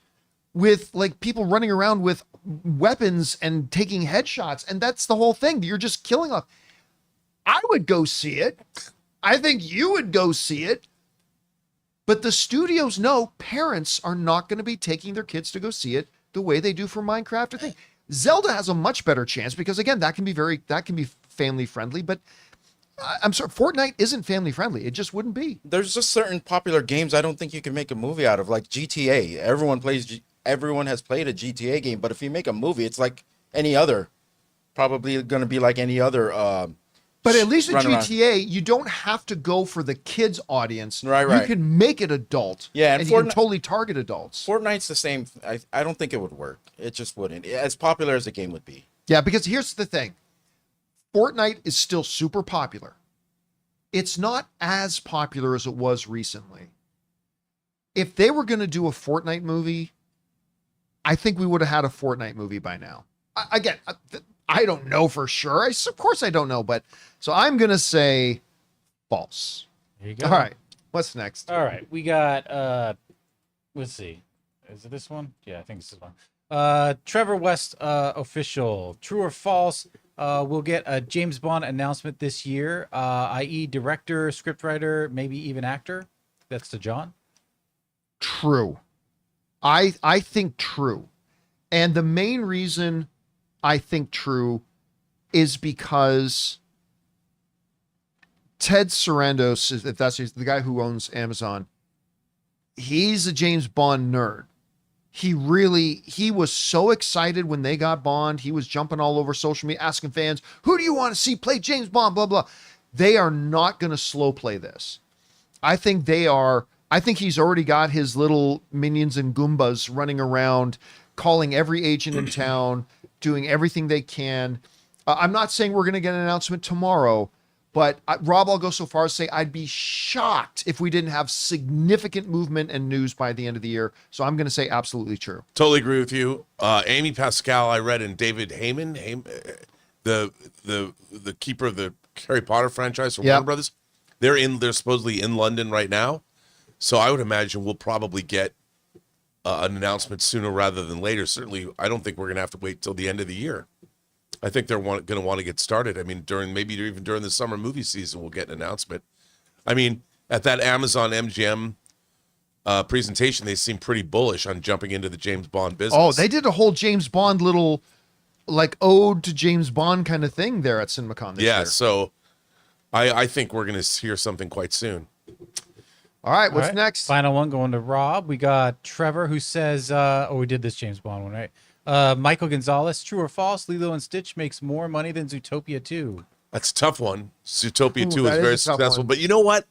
with like people running around with weapons and taking headshots. And that's the whole thing. You're just killing off. I would go see it. I think you would go see it. But the studios know parents are not going to be taking their kids to go see it the way they do for Minecraft or thing. Zelda has a much better chance because again, that can be family friendly, but I'm sorry, Fortnite isn't family friendly. It just wouldn't be. There's just certain popular games I don't think you can make a movie out of, like GTA. Everyone has played a GTA game, but if you make a movie, it's like any other. Probably going to be like any other. But at least with run around. GTA, you don't have to go for the kids audience. Right, You right. can make it adult. Yeah, and and you can Fortnite- totally target adults. Fortnite's the same. I don't think it would work. It just wouldn't. As popular as the game would be. Yeah, because here's the thing. Fortnite is still super popular. It's not as popular as it was recently. If they were going to do a Fortnite movie, I think we would have had a Fortnite movie by now. Again, I don't know for sure. Of course I don't know, but so I'm going to say false. There you go. All right. What's next? All right, we got let's see. Is it this one? Yeah, I think it's this one. Trevor West official. True or false? We'll get a James Bond announcement this year, i.e. director, scriptwriter, maybe even actor. That's to John. True. I think true. And the main reason I think true is because Ted Sarandos, if that's the guy who owns Amazon, he's a James Bond nerd. He was so excited when they got Bond. He was jumping all over social media, asking fans, who do you want to see play James Bond, blah, blah. They are not going to slow play this. I think he's already got his little minions and Goombas running around, calling every agent in town, doing everything they can. I'm not saying we're going to get an announcement tomorrow, but Rob, I'll go so far as to say I'd be shocked if we didn't have significant movement and news by the end of the year. So I'm going to say absolutely true. Totally agree with you. Amy Pascal, I read, and David Heyman, the keeper of the Harry Potter franchise from Warner Brothers. They're supposedly in London right now. So I would imagine we'll probably get an announcement sooner rather than later. Certainly, I don't think we're going to have to wait till the end of the year. I think they're going to want to get started. I mean, even during the summer movie season, we'll get an announcement. I mean, at that Amazon MGM presentation, they seemed pretty bullish on jumping into the James Bond business. Oh, they did a whole James Bond little like ode to James Bond kind of thing there at CinemaCon this year. So I think we're going to hear something quite soon. All right, what's All right, next? Final one going to Rob. We got Trevor who says, we did this James Bond one, right? Michael Gonzalez, true or false? Lilo and Stitch makes more money than Zootopia 2. That's a tough one. Zootopia 2 that is is very a tough successful. one. But you know what?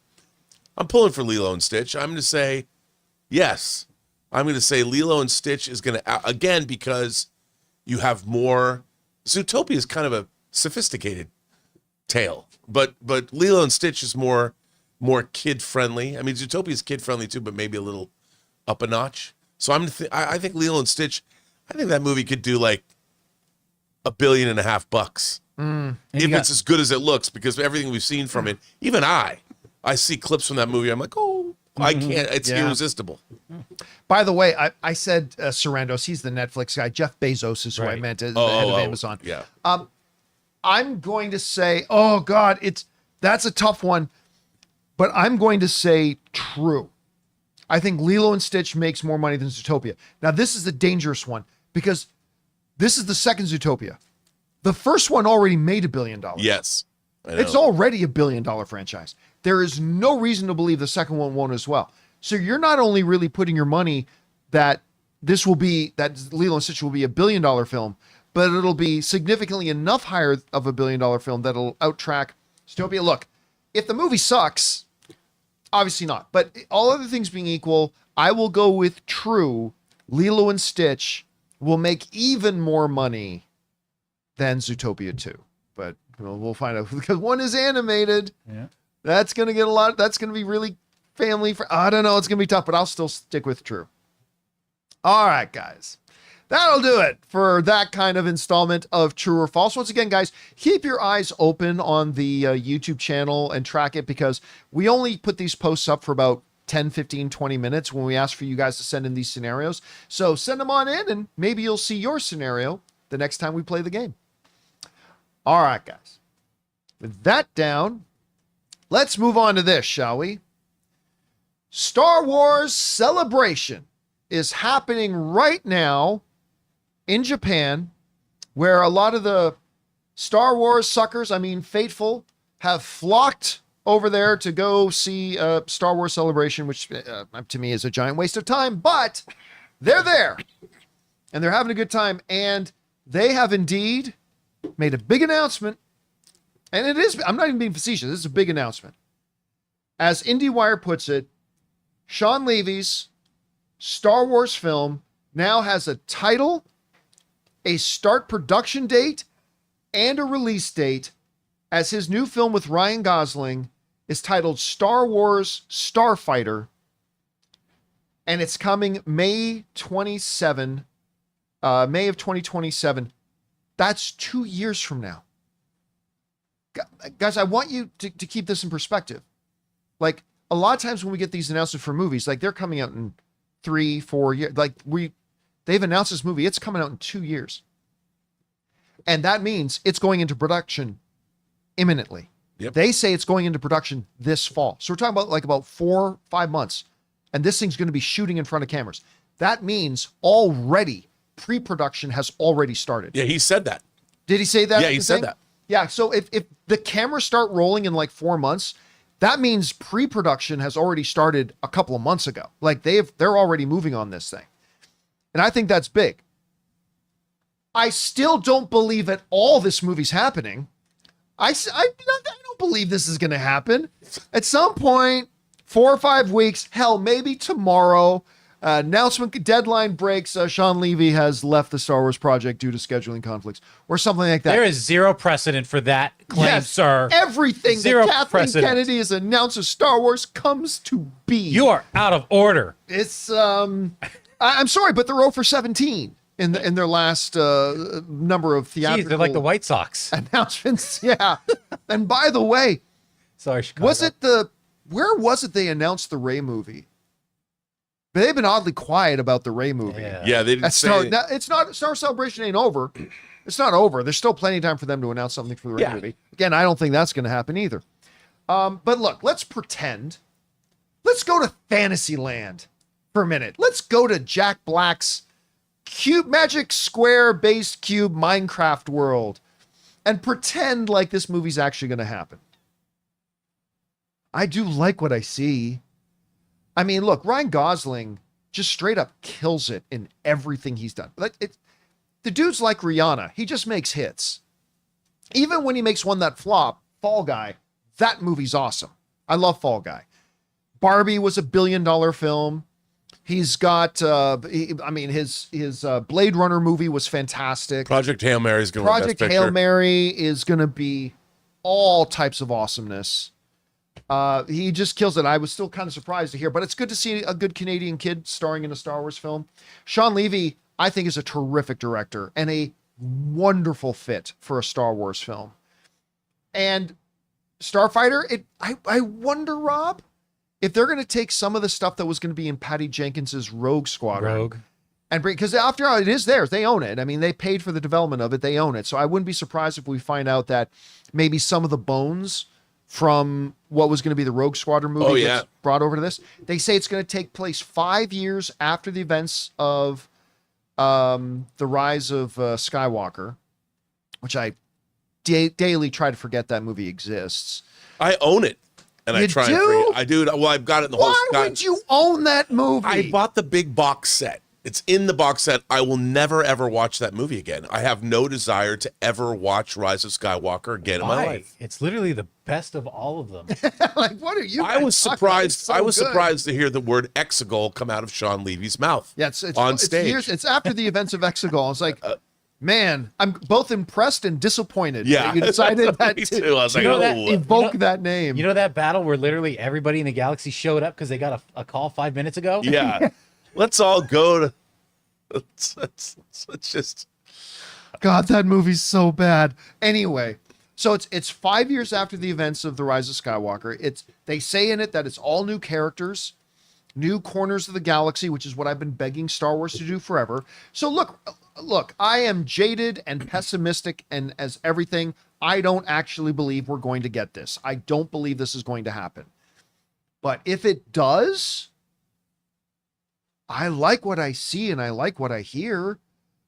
I'm pulling for Lilo and Stitch. I'm going to say yes. I'm going to say Lilo and Stitch is going to, again, because you have more. Zootopia is kind of a sophisticated tale. But Lilo and Stitch is more kid-friendly. I mean, Zootopia is kid-friendly too, but maybe a little up a notch. So I think Lilo and Stitch, I think that movie could do like $1.5 billion bucks. If it's as good as it looks, because everything we've seen from it, even I see clips from that movie. I'm like, oh, I can't. It's irresistible. By the way, I said Sarandos. He's the Netflix guy. Jeff Bezos is who I meant as the head of Amazon. Yeah. I'm going to say, oh God, that's a tough one, but I'm going to say true. I think Lilo and Stitch makes more money than Zootopia. Now, this is the dangerous one because this is the second Zootopia. The first one already made $1 billion. Yes. I know. It's already $1 billion franchise. There is no reason to believe the second one won't as well. So you're not only really putting your money that that Lilo and Stitch will be $1 billion film, but it'll be significantly enough higher of $1 billion film that'll outtrack Zootopia. Look, if the movie sucks, obviously not. But all other things being equal, I will go with true. Lilo and Stitch will make even more money than Zootopia 2. But we'll find out because one is animated. Yeah. That's going to get a lot. That's going to be really family. I don't know. It's going to be tough, but I'll still stick with true. All right, guys. That'll do it for that kind of installment of True or False. Once again, guys, keep your eyes open on the YouTube channel and track it because we only put these posts up for about 10, 15, 20 minutes when we ask for you guys to send in these scenarios. So send them on in and maybe you'll see your scenario the next time we play the game. All right, guys. With that down, let's move on to this, shall we? Star Wars Celebration is happening right now in Japan, where a lot of the Star Wars suckers, faithful, have flocked over there to go see Star Wars Celebration, which to me is a giant waste of time, but they're there and they're having a good time. And they have indeed made a big announcement. And it is, I'm not even being facetious. This is a big announcement. As IndieWire puts it, Sean Levy's Star Wars film now has a title, a start production date, and a release date, as his new film with Ryan Gosling is titled Star Wars Starfighter, and it's coming May of 2027. That's 2 years from now. Guys, I want you to keep this in perspective. Like, a lot of times when we get these announcements for movies, like they're coming out in 3-4 years. Like they've announced this movie, it's coming out in 2 years. And that means it's going into production imminently. Yep. They say it's going into production this fall. So we're talking about like about 4-5 months. And this thing's going to be shooting in front of cameras. That means already pre-production has already started. Yeah, he said that. Did he say that? Yeah, he said that. Yeah, so if the cameras start rolling in like 4 months, that means pre-production has already started a couple of months ago. Like they're already moving on this thing. And I think that's big. I still don't believe at all this movie's happening. I don't believe this is going to happen. At some point, 4 or 5 weeks, hell, maybe tomorrow, announcement deadline breaks. Sean Levy has left the Star Wars project due to scheduling conflicts or something like that. There is zero precedent for that claim, Yes, sir. everything Zero that Kathleen precedent. Kennedy has announced of Star Wars comes to be. You are out of order. It's I'm sorry, but they're 0 for 17 in their last number of theatrical Jeez, they're like the White Sox. announcements. Yeah. And by the way, Sorry, Chicago. where was it they announced the Rey movie? But they've been oddly quiet about the Rey movie. Yeah, they didn't say. It's not Star Celebration ain't over. It's not over. There's still plenty of time for them to announce something for the Rey movie. Again, I don't think that's going to happen either. But look, let's pretend. Let's go to Fantasyland for a minute. Let's go to Jack Black's Cube Magic Square based cube Minecraft world and pretend like this movie's actually going to happen. I do like what I see. I mean, look, Ryan Gosling just straight up kills it in everything he's done. The dude's like Rihanna. He just makes hits. Even when he makes one that flop, Fall Guy, that movie's awesome. I love Fall Guy. Barbie was a $1 billion film. He's got, his Blade Runner movie was fantastic. Project Hail Mary is going to win Best Project Hail Picture. Mary is going to be all types of awesomeness. He just kills it. I was still kind of surprised to hear, but it's good to see a good Canadian kid starring in a Star Wars film. Sean Levy, I think, is a terrific director and a wonderful fit for a Star Wars film. And Starfighter, I wonder, Rob, if they're going to take some of the stuff that was going to be in Patty Jenkins's Rogue Squadron and bring, because after all, it is theirs. They own it. I mean, they paid for the development of it. They own it. So I wouldn't be surprised if we find out that maybe some of the bones from what was going to be the Rogue Squadron movie gets brought over to this. They say it's going to take place 5 years after the events of the Rise of Skywalker, which I daily try to forget that movie exists. I own it. And You I try do? and forget. I do. Well, I've got it in the whole. Why would you own that movie? I bought the big box set. It's in the box set. I will never ever watch that movie again. I have no desire to ever watch Rise of Skywalker again in my life. It's literally the best of all of them. Like, what are you? I was guys talking about? It's surprised. so I was good. surprised to hear the word Exegol come out of Sean Levy's mouth. Yeah, it's on it's stage. it's after the events of Exegol. It's like, man, I'm both impressed and disappointed. Yeah, that you decided that me to too. I was like, You know that- oh, evoke that name. You know that battle where literally everybody in the galaxy showed up because they got a call 5 minutes ago? yeah. Let's all go to. Let's just. God, that movie's so bad. Anyway, so it's 5 years after the events of the Rise of Skywalker. They say in it that it's all new characters, new corners of the galaxy, which is what I've been begging Star Wars to do forever. So look, I am jaded and pessimistic, and as everything, I don't actually believe we're going to get this. I don't believe this is going to happen. But if it does, I like what I see and I like what I hear.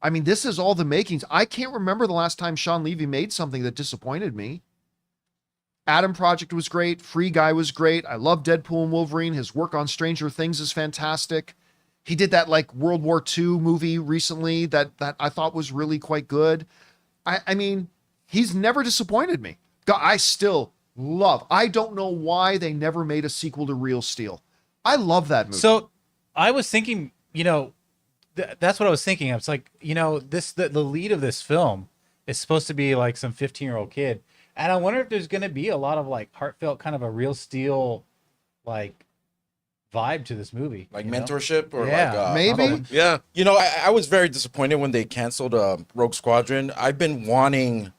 I mean, this is all the makings. I can't remember the last time Sean Levy made something that disappointed me. Adam Project was great. Free Guy was great. I love Deadpool and Wolverine. His work on Stranger Things is fantastic. He did that like World War II movie recently that I thought was really quite good. I mean, he's never disappointed me. God, I still love. I don't know why they never made a sequel to Real Steel. I love that movie. So I was thinking, that's what I was thinking. I was like, the lead of this film is supposed to be like some 15-year-old kid. And I wonder if there's going to be a lot of like heartfelt kind of a Real Steel like vibe to this movie. Like mentorship or Yeah, maybe. Yeah. I was very disappointed when they canceled Rogue Squadron. I've been wanting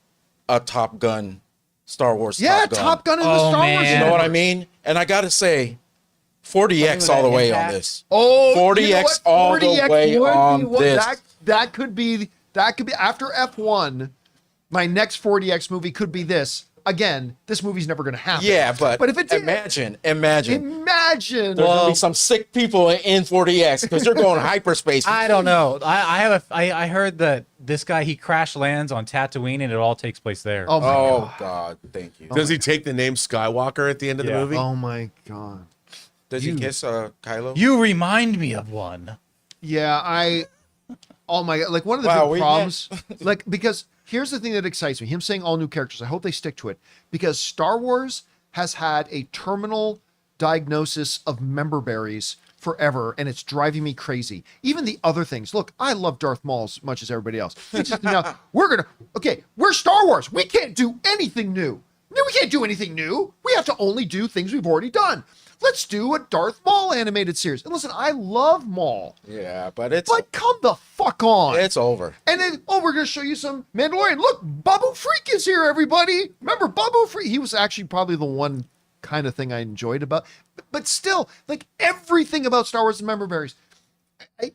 a Top Gun, Star Wars Top Gun in the Oh, Star Wars. man. You know what I mean? And I got to say, 40X all the way on Impact. this. Oh, 40X you know what? all the 40X way would be on what- this. That could be after F1. My next 40X movie could be this. Again, this movie's never going to happen. Yeah, but if it did, imagine. imagine. There's gonna be some sick people in 40X because they're going hyperspace. I don't know. I heard that this guy, he crash lands on Tatooine and it all takes place there. Oh my Oh god. God, thank you. Does he take the name Skywalker at the end of the Yeah. movie? Oh my god. Does he kiss Kylo? You remind me of one. Yeah, oh my god, like one of the Wow, big we problems, like because here's the thing that excites me. Him saying all new characters. I hope they stick to it because Star Wars has had a terminal diagnosis of member berries forever, and it's driving me crazy. Even the other things. Look, I love Darth Maul as much as everybody else. It's just, now we're Star Wars. We can't do anything new. No, we can't do anything new. We have to only do things we've already done. Let's do a Darth Maul animated series. And listen, I love Maul, Yeah, but but come the fuck on. it's over. And then, we're going to show you some Mandalorian. Look, Babu Freak is here, everybody. Remember Babu Freak? He was actually probably the one kind of thing I enjoyed about. But still, like everything about Star Wars and member berries,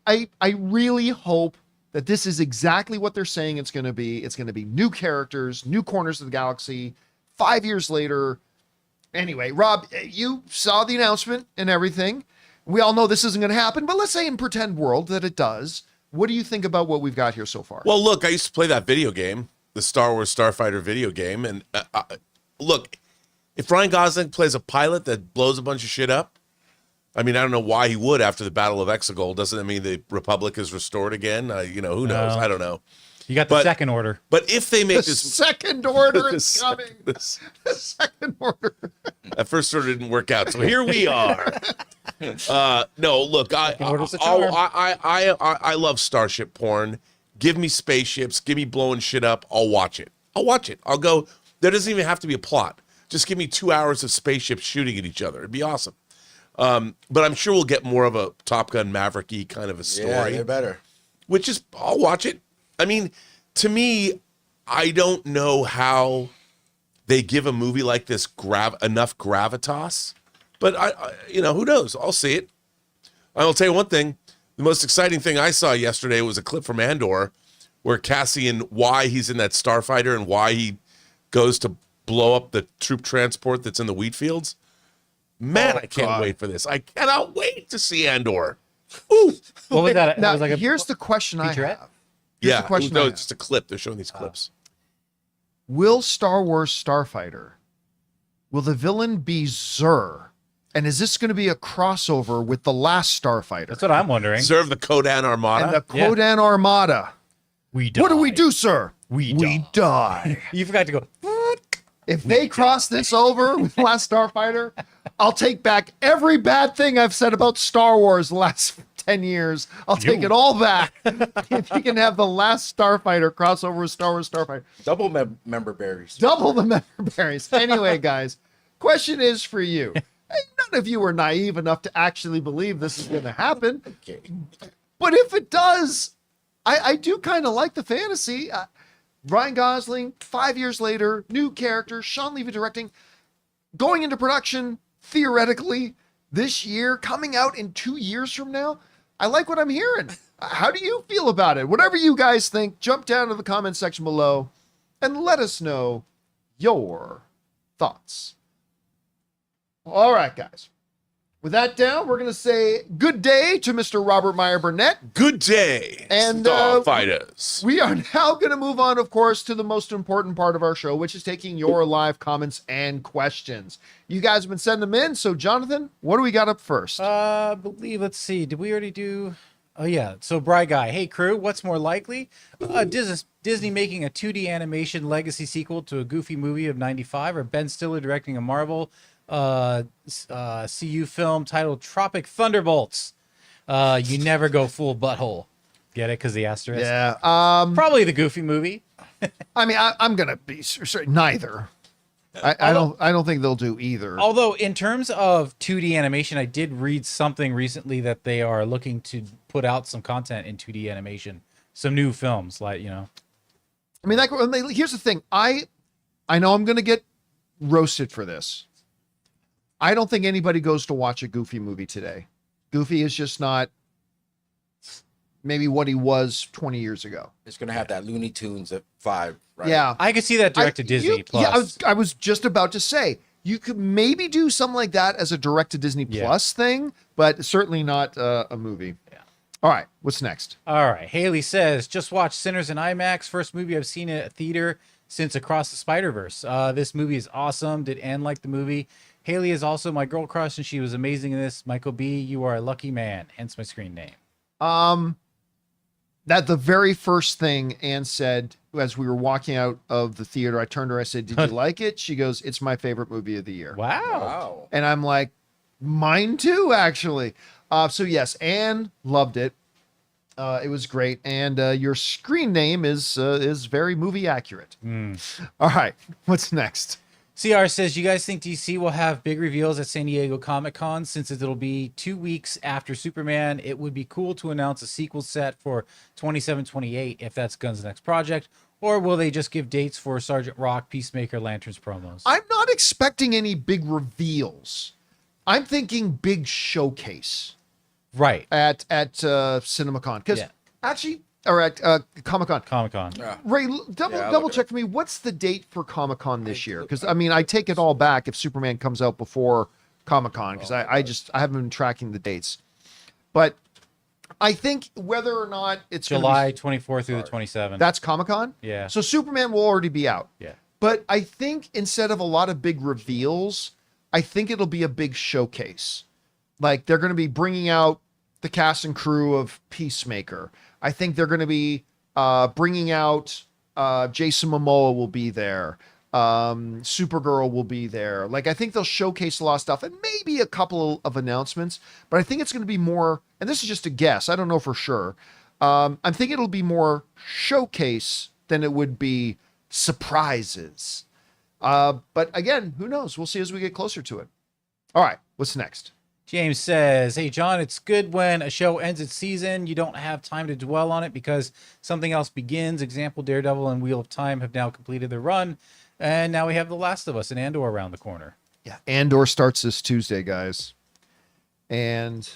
I really hope that this is exactly what they're saying it's going to be. It's going to be new characters, new corners of the galaxy, 5 years later. Anyway, Rob, you saw the announcement and everything. We all know this isn't going to happen, but let's say in pretend world that it does. What do you think about what we've got here so far? Well, look, I used to play that video game, the Star Wars Starfighter video game. And look, if Ryan Gosling plays a pilot that blows a bunch of shit up, I mean, I don't know why he would after the Battle of Exegol. Doesn't that mean the Republic is restored again? Who knows? No. I don't know. You got the But- second order. But if they the make this, second order the is coming. this- The second order. that first order didn't work out, so here we are. No, look, order's a charm. I love starship porn. Give me spaceships. Give me blowing shit up. I'll watch it. I'll go. There doesn't even have to be a plot. Just give me 2 hours of spaceships shooting at each other. It'd be awesome. But I'm sure we'll get more of a Top Gun Maverick-y kind of a story. Yeah, they're better. Which is, I'll watch it. I mean, to me, I don't know how they give a movie like this enough gravitas, but who knows? I'll see it. I'll tell you one thing. The most exciting thing I saw yesterday was a clip from Andor where Cassian, why he's in that Starfighter and why he goes to blow up the troop transport that's in the wheat fields. Man, I can't wait for this. I cannot wait to see Andor. Ooh. What was that? Now, it was like a here's the question I featurette? have. Here's Yeah, the question no, I it's just a clip. They're showing these clips. Will Star Wars Starfighter, will the villain be Zur? And is this going to be a crossover with the last Starfighter? That's what I'm wondering. Serve the Kodan Armada. and the Kodan Armada. We What do we do, sir? We die. You forgot to go. If they cross this over with the last Starfighter, I'll take back every bad thing I've said about Star Wars the last 10 years. I'll take it all back. If you can have the last Starfighter crossover with Star Wars Starfighter. Double member berries. Double the member berries. Anyway, guys, question is for you. Hey, none of you are naive enough to actually believe this is going to happen. Okay. But if it does, I do kind of like the fantasy. Ryan Gosling, 5 years later, new character, Sean Levy directing, going into production, theoretically, this year, coming out in 2 years from now. I like what I'm hearing. How do you feel about it? Whatever you guys think, jump down to the comment section below and let us know your thoughts. All right, guys. With that down, we're going to say good day to Mr. Robert Meyer Burnett. Good day, And, Starfighters. We are now going to move on, of course, to the most important part of our show, which is taking your live comments and questions. You guys have been sending them in. So, Jonathan, what do we got up first? I believe, let's see, did we already do? Oh, yeah. So, Bry Guy, hey, crew, what's more likely? Disney making a 2D animation legacy sequel to a Goofy movie of 95, or Ben Stiller directing a Marvel CU film titled Tropic Thunderbolts? You never go full butthole. Get it? Because the asterisk? Yeah. Probably the Goofy movie. I mean, I'm going to be neither. I don't think they'll do either. Although, in terms of 2D animation, I did read something recently that they are looking to put out some content in 2D animation, some new films, like, you know. I mean, here's the thing. I know I'm going to get roasted for this. I don't think anybody goes to watch a Goofy movie today. Goofy is just not maybe what he was 20 years ago. It's gonna have that Looney Tunes at 5, right? Yeah. I could see that direct to Disney Plus. Yeah, I was just about to say, you could maybe do something like that as a direct to Disney Plus thing, but certainly not a movie. Yeah. All right, what's next? All right. Haley says, just watched Sinners in IMAX. First movie I've seen at a theater since Across the Spider-Verse. This movie is awesome. Did Ann like the movie? Haley is also my girl crush, and she was amazing in this. Michael B., you are a lucky man. Hence my screen name. That the very first thing Anne said as we were walking out of the theater, I turned to her, I said, did you like it? She goes, it's my favorite movie of the year. Wow. And I'm like, mine too, actually. So yes, Anne loved it. It was great. And your screen name is very movie accurate. All right, what's next? CR says, you guys think DC will have big reveals at San Diego Comic-Con? Since it'll be 2 weeks after Superman, it would be cool to announce a sequel set for 27-28 if that's Gunn's next project. Or will they just give dates for Sergeant Rock, Peacemaker, Lanterns promos? I'm not expecting any big reveals. I'm thinking big showcase. Right. At CinemaCon. Because actually, or at Comic-Con. Comic-Con. Yeah. Ray, double check for me. What's the date for Comic-Con this year? Because I mean, I take it all back if Superman comes out before Comic-Con, because I haven't been tracking the dates. But I think whether or not it's July 24th through the 27th. that's Comic-Con. Yeah. So Superman will already be out. Yeah. But I think instead of a lot of big reveals, I think it'll be a big showcase. Like they're going to be bringing out the cast and crew of Peacemaker. I think they're going to be bringing out Jason Momoa will be there. Supergirl will be there. Like I think they'll showcase a lot of stuff and maybe a couple of announcements. But I think it's going to be more, and this is just a guess, I don't know for sure. I'm thinking it'll be more showcase than it would be surprises. But again, who knows? We'll see as we get closer to it. All right, what's next? James says, hey, John, it's good when a show ends its season. You don't have time to dwell on it because something else begins. Example, Daredevil and Wheel of Time have now completed their run. And now we have The Last of Us and Andor around the corner. Yeah, Andor starts this Tuesday, guys. And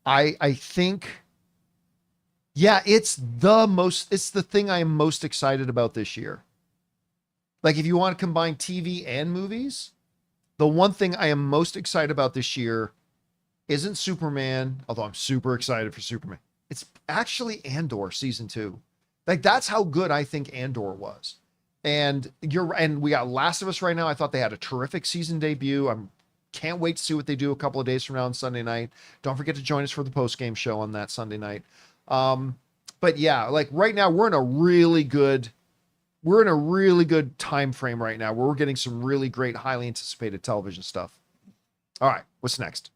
I think, yeah, it's the thing I am most excited about this year. Like if you want to combine TV and movies, the one thing I am most excited about this year isn't Superman, although I'm super excited for Superman. It's actually Andor season 2. Like that's how good I think Andor was. And we got Last of Us right now. I thought they had a terrific season debut. Can't wait to see what they do a couple of days from now on Sunday night. Don't forget to join us for the post-game show on that Sunday night. But yeah, like right now we're in a really good time frame right now where we're getting some really great, highly anticipated television stuff. All right, what's next?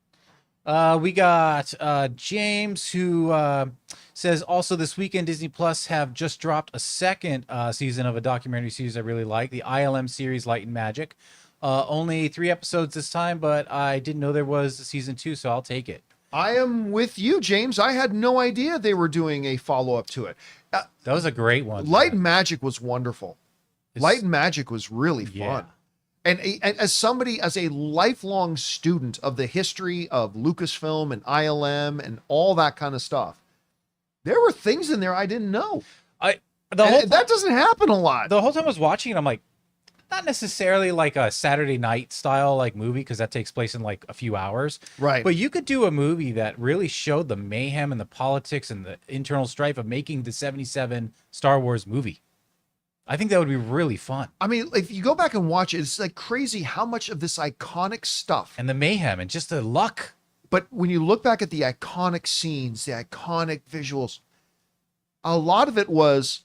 We got James who says also this weekend Disney Plus have just dropped a second season of a documentary series I really like, the ILM series Light and Magic. Only 3 episodes this time, but I didn't know there was a season 2, so I'll take it. I am with you, James. I had no idea they were doing a follow-up to it. That was a great one. Light and Magic was wonderful. Light and Magic was really fun. And as a lifelong student of the history of Lucasfilm and ILM and all that kind of stuff, there were things in there I didn't know. That doesn't happen a lot. The whole time I was watching it, I'm like, not necessarily like a Saturday night style like movie, because that takes place in like a few hours. Right. But you could do a movie that really showed the mayhem and the politics and the internal strife of making the 77 Star Wars movie. I think that would be really fun. I mean, if you go back and watch it, it's like crazy how much of this iconic stuff. And the mayhem and just the luck. But when you look back at the iconic scenes, the iconic visuals, a lot of it was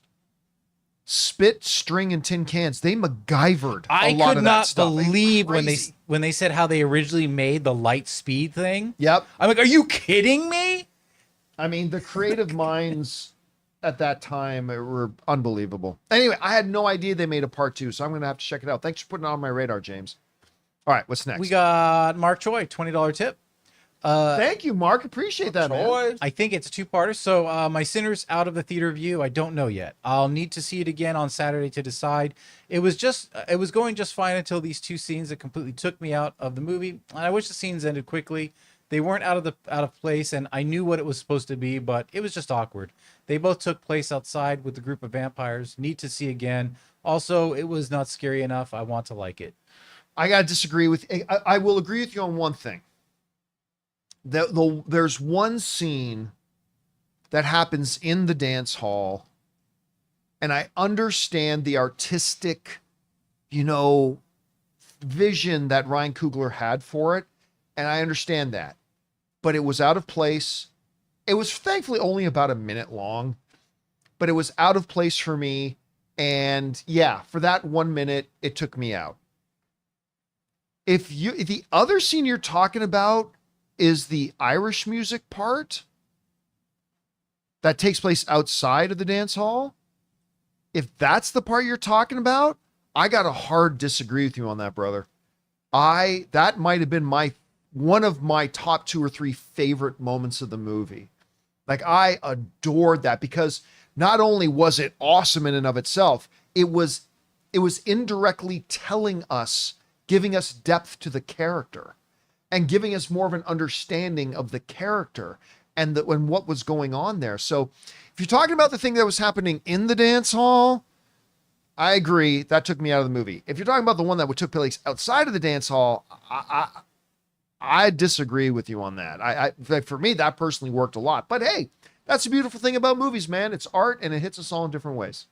spit, string, and tin cans. They MacGyvered I a lot could of not that stuff. believe Crazy. when they said how they originally made the light speed thing. Yep. I'm like, are you kidding me? I mean, the creative minds at that time were unbelievable. Anyway, I had no idea they made a part 2, so I'm going to have to check it out. Thanks for putting it on my radar, James. All right, what's next? We got Mark Choi, $20 tip. Thank you, Mark. Appreciate that, man. I think it's a two-parter. So my Sinners out of the theater view, I don't know yet. I'll need to see it again on Saturday to decide. It was going just fine until these two scenes that completely took me out of the movie. And I wish the scenes ended quickly. They weren't out of place, and I knew what it was supposed to be, but it was just awkward. They both took place outside with a group of vampires. Need to see again. Also, it was not scary enough. I want to like it. I got to disagree with. I will agree with you on one thing. There's one scene that happens in the dance hall, and I understand the artistic, vision that Ryan Coogler had for it, and I understand that, but it was out of place. It was thankfully only about a minute long, but it was out of place for me, and yeah, for that 1 minute, it took me out. If the other scene you're talking about is the Irish music part that takes place outside of the dance hall, if that's the part you're talking about, I got a hard disagree with you on that, brother. That might have been one of my top 2 or 3 favorite moments of the movie. Like, I adored that because not only was it awesome in and of itself, it was indirectly telling us, giving us depth to the character and giving us more of an understanding of the character and what was going on there. So if you're talking about the thing that was happening in the dance hall, I agree. That took me out of the movie. If you're talking about the one that took place outside of the dance hall, I disagree with you on that. For me, that personally worked a lot. But hey, that's the beautiful thing about movies, man. It's art, and it hits us all in different ways.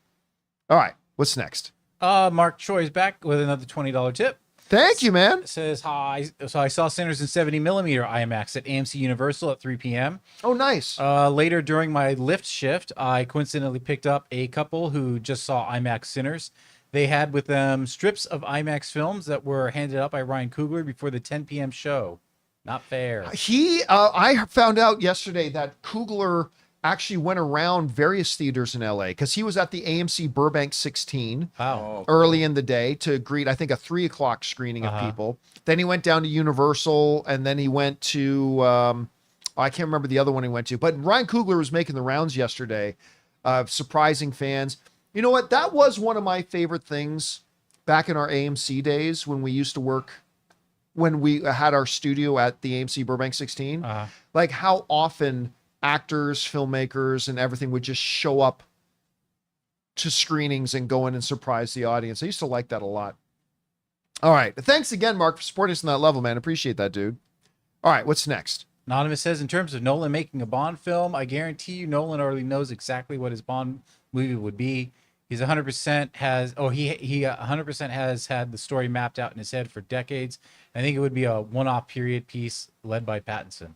All right, what's next? Mark Choi is back with another $20 tip. Thank you, man. It says, hi. So I saw Sinners in 70mm IMAX at AMC Universal at 3 p.m. Oh, nice. Later during my Lyft shift, I coincidentally picked up a couple who just saw IMAX Sinners. They had with them strips of IMAX films that were handed out by Ryan Coogler before the 10 p.m. show. Not fair. I found out yesterday that Coogler actually went around various theaters in LA because he was at the AMC Burbank 16 early in the day to greet, I think, a 3:00 screening of people. Then he went down to Universal, and then he went to, I can't remember the other one he went to, but Ryan Coogler was making the rounds yesterday, surprising fans. You know what? That was one of my favorite things back in our AMC days when we used to work, when we had our studio at the AMC Burbank 16, like how often actors, filmmakers, and everything would just show up to screenings and go in and surprise the audience. I used to like that a lot. All right. Thanks again, Mark, for supporting us on that level, man. Appreciate that, dude. All right. What's next? Anonymous says, in terms of Nolan making a Bond film, I guarantee you Nolan already knows exactly what his Bond movie would be. He's 100% he 100% has had the story mapped out in his head for decades. I think it would be a one-off period piece led by Pattinson.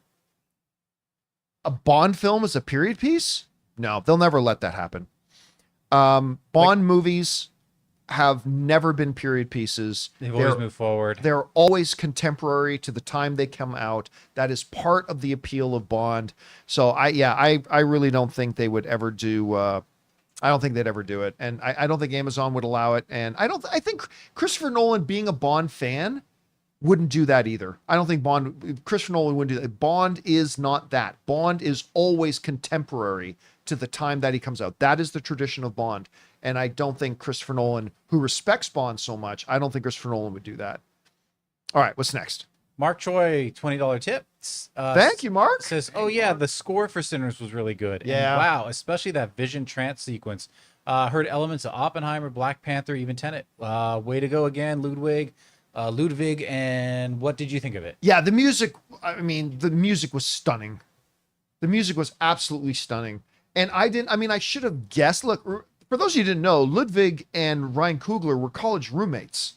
A Bond film is a period piece? No, they'll never let that happen. Bond movies have never been period pieces. They've always moved forward. They're always contemporary to the time they come out. That is part of the appeal of Bond. So I really don't think they would ever do. I don't think they'd ever do it, and I don't think Amazon would allow it. And I think Christopher Nolan, being a Bond fan, wouldn't do that either. I don't think Christopher Nolan wouldn't do that. Bond is not that. Bond is always contemporary to the time that he comes out. That is the tradition of Bond. And I don't think Christopher Nolan, who respects Bond so much, I don't think Christopher Nolan would do that. All right, what's next? Mark Choi, $20 tip. Thank you, Mark. Says, oh yeah, the score for Sinners was really good. Yeah. And wow, especially that Vision trance sequence. Heard elements of Oppenheimer, Black Panther, even Tenet. Way to go again, Ludwig. Ludwig, and what did you think of it? Yeah, the music, I mean, the music was stunning. The music was absolutely stunning. And I should have guessed. Look, for those of you who didn't know, Ludwig and Ryan Coogler were college roommates.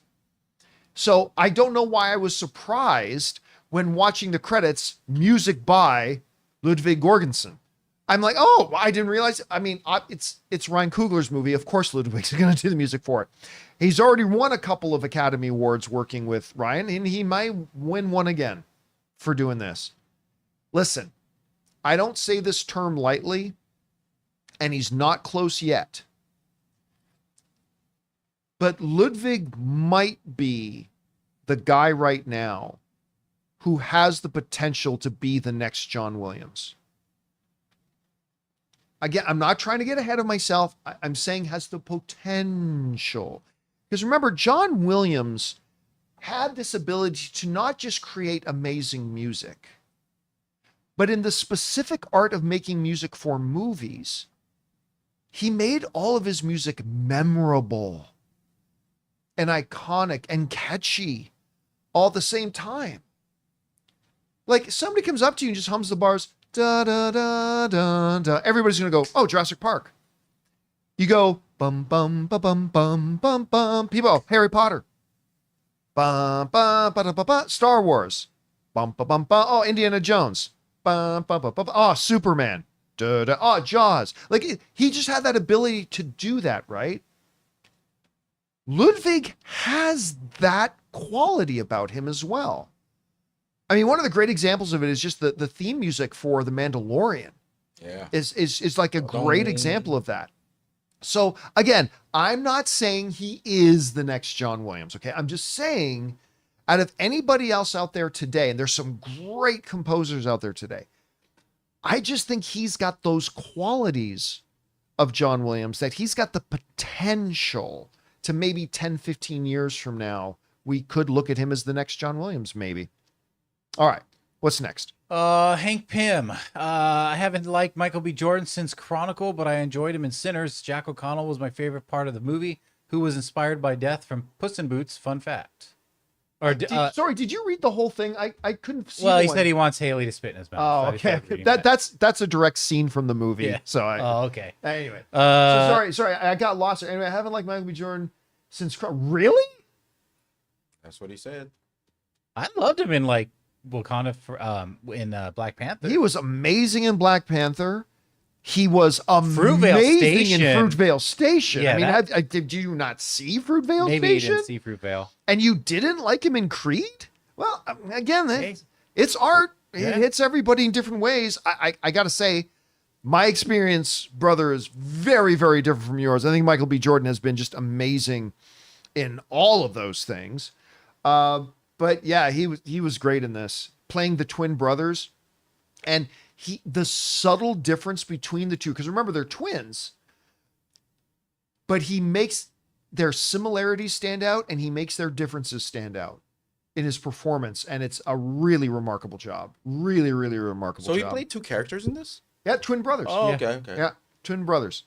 So I don't know why I was surprised when watching the credits, music by Ludwig Göransson. I'm like, oh, I didn't realize. I mean, it's Ryan Coogler's movie. Of course, Ludwig's going to do the music for it. He's already won a couple of Academy Awards working with Ryan, and he might win one again for doing this. Listen, I don't say this term lightly, and he's not close yet. But Ludwig might be the guy right now who has the potential to be the next John Williams. Again, I'm not trying to get ahead of myself. I'm saying has the potential. Because remember, John Williams had this ability to not just create amazing music, but in the specific art of making music for movies, he made all of his music memorable and iconic and catchy all at the same time. Like somebody comes up to you and just hums the bars, da da da da da. Everybody's gonna go, oh, Jurassic Park. You go, bum bum ba bum bum bum bum. People, oh, Harry Potter. Bum bum ba da ba ba. Star Wars. Bum ba bum ba. Oh, Indiana Jones. Bum ba ba ba. Oh, Superman. Da da. Oh, Jaws. Like he just had that ability to do that, right? Ludwig has that quality about him as well. I mean, one of the great examples of it is just the theme music for The Mandalorian. Yeah. Is like a great example of that. So again, I'm not saying he is the next John Williams, okay? I'm just saying out of anybody else out there today, and there's some great composers out there today, I just think he's got those qualities of John Williams, that he's got the potential to maybe 10, 15 years from now, we could look at him as the next John Williams, maybe. All right, what's next? Hank Pym. I haven't liked Michael B. Jordan since Chronicle, but I enjoyed him in Sinners. Jack O'Connell was my favorite part of the movie, who was inspired by death from Puss in Boots. Fun fact. Or Sorry, did you read the whole thing? I couldn't see. well, he said he wants Haley to spit in his mouth. Oh, So I started okay. reading That's a direct scene from the movie. Yeah. So Oh, okay. anyway. Uh, So sorry, I got lost. Anyway, I haven't liked Michael B. Jordan since really? That's what he said. I loved him in like Wakanda in Black Panther. He was amazing in Black Panther. He was Fruitvale amazing in Station. Fruitvale Station. Yeah, I mean, that- did you not see Fruitvale Maybe he Station? didn't see Fruitvale. And you didn't like him in Creed? Well, again, Hey. it's art. Yeah. It hits everybody in different ways. I got to say, my experience, brother, is very, very different from yours. I think Michael B. Jordan has been just amazing in all of those things. But yeah, he was great in this, playing the twin brothers. And the subtle difference between the two, because remember, they're twins, but he makes their similarities stand out and he makes their differences stand out in his performance. And it's a really remarkable job. Really, really remarkable So job. he played two characters in this? Yeah, twin brothers. Oh, Yeah. okay. Yeah, twin brothers.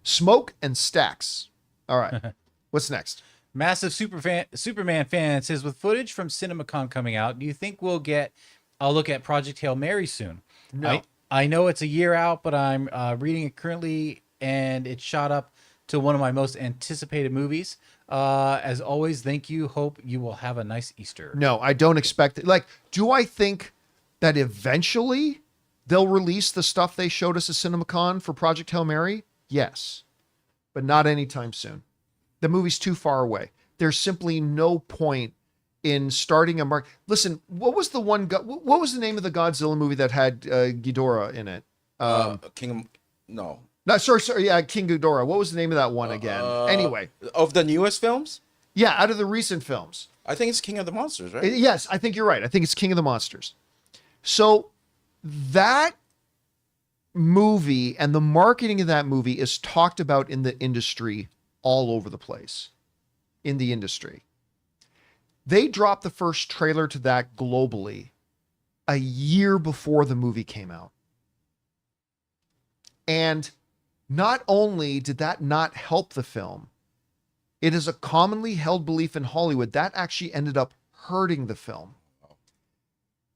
Smoke and Stacks. All right. What's next? Massive Superman fan says, with footage from CinemaCon coming out, do you think we'll get a look at Project Hail Mary soon? No. I know it's a year out, but I'm reading it currently, and it shot up to one of my most anticipated movies. As always, thank you. Hope you will have a nice Easter. No, I don't expect it. Like, do I think that eventually they'll release the stuff they showed us at CinemaCon for Project Hail Mary? Yes, but not anytime soon. The movie's too far away. There's simply no point in starting a mark. Listen, what was the name of the Godzilla movie that had Ghidorah in it? No. No, sorry, yeah, King Ghidorah. What was the name of that one again? Anyway, Of the newest films? yeah, out of the recent films. I think it's King of the Monsters, right? Yes, I think you're right. I think it's King of the Monsters. So that movie and the marketing of that movie is talked about in the industry all over the place. In the industry. They dropped the first trailer to that globally a year before the movie came out. And not only did that not help the film, it is a commonly held belief in Hollywood that actually ended up hurting the film.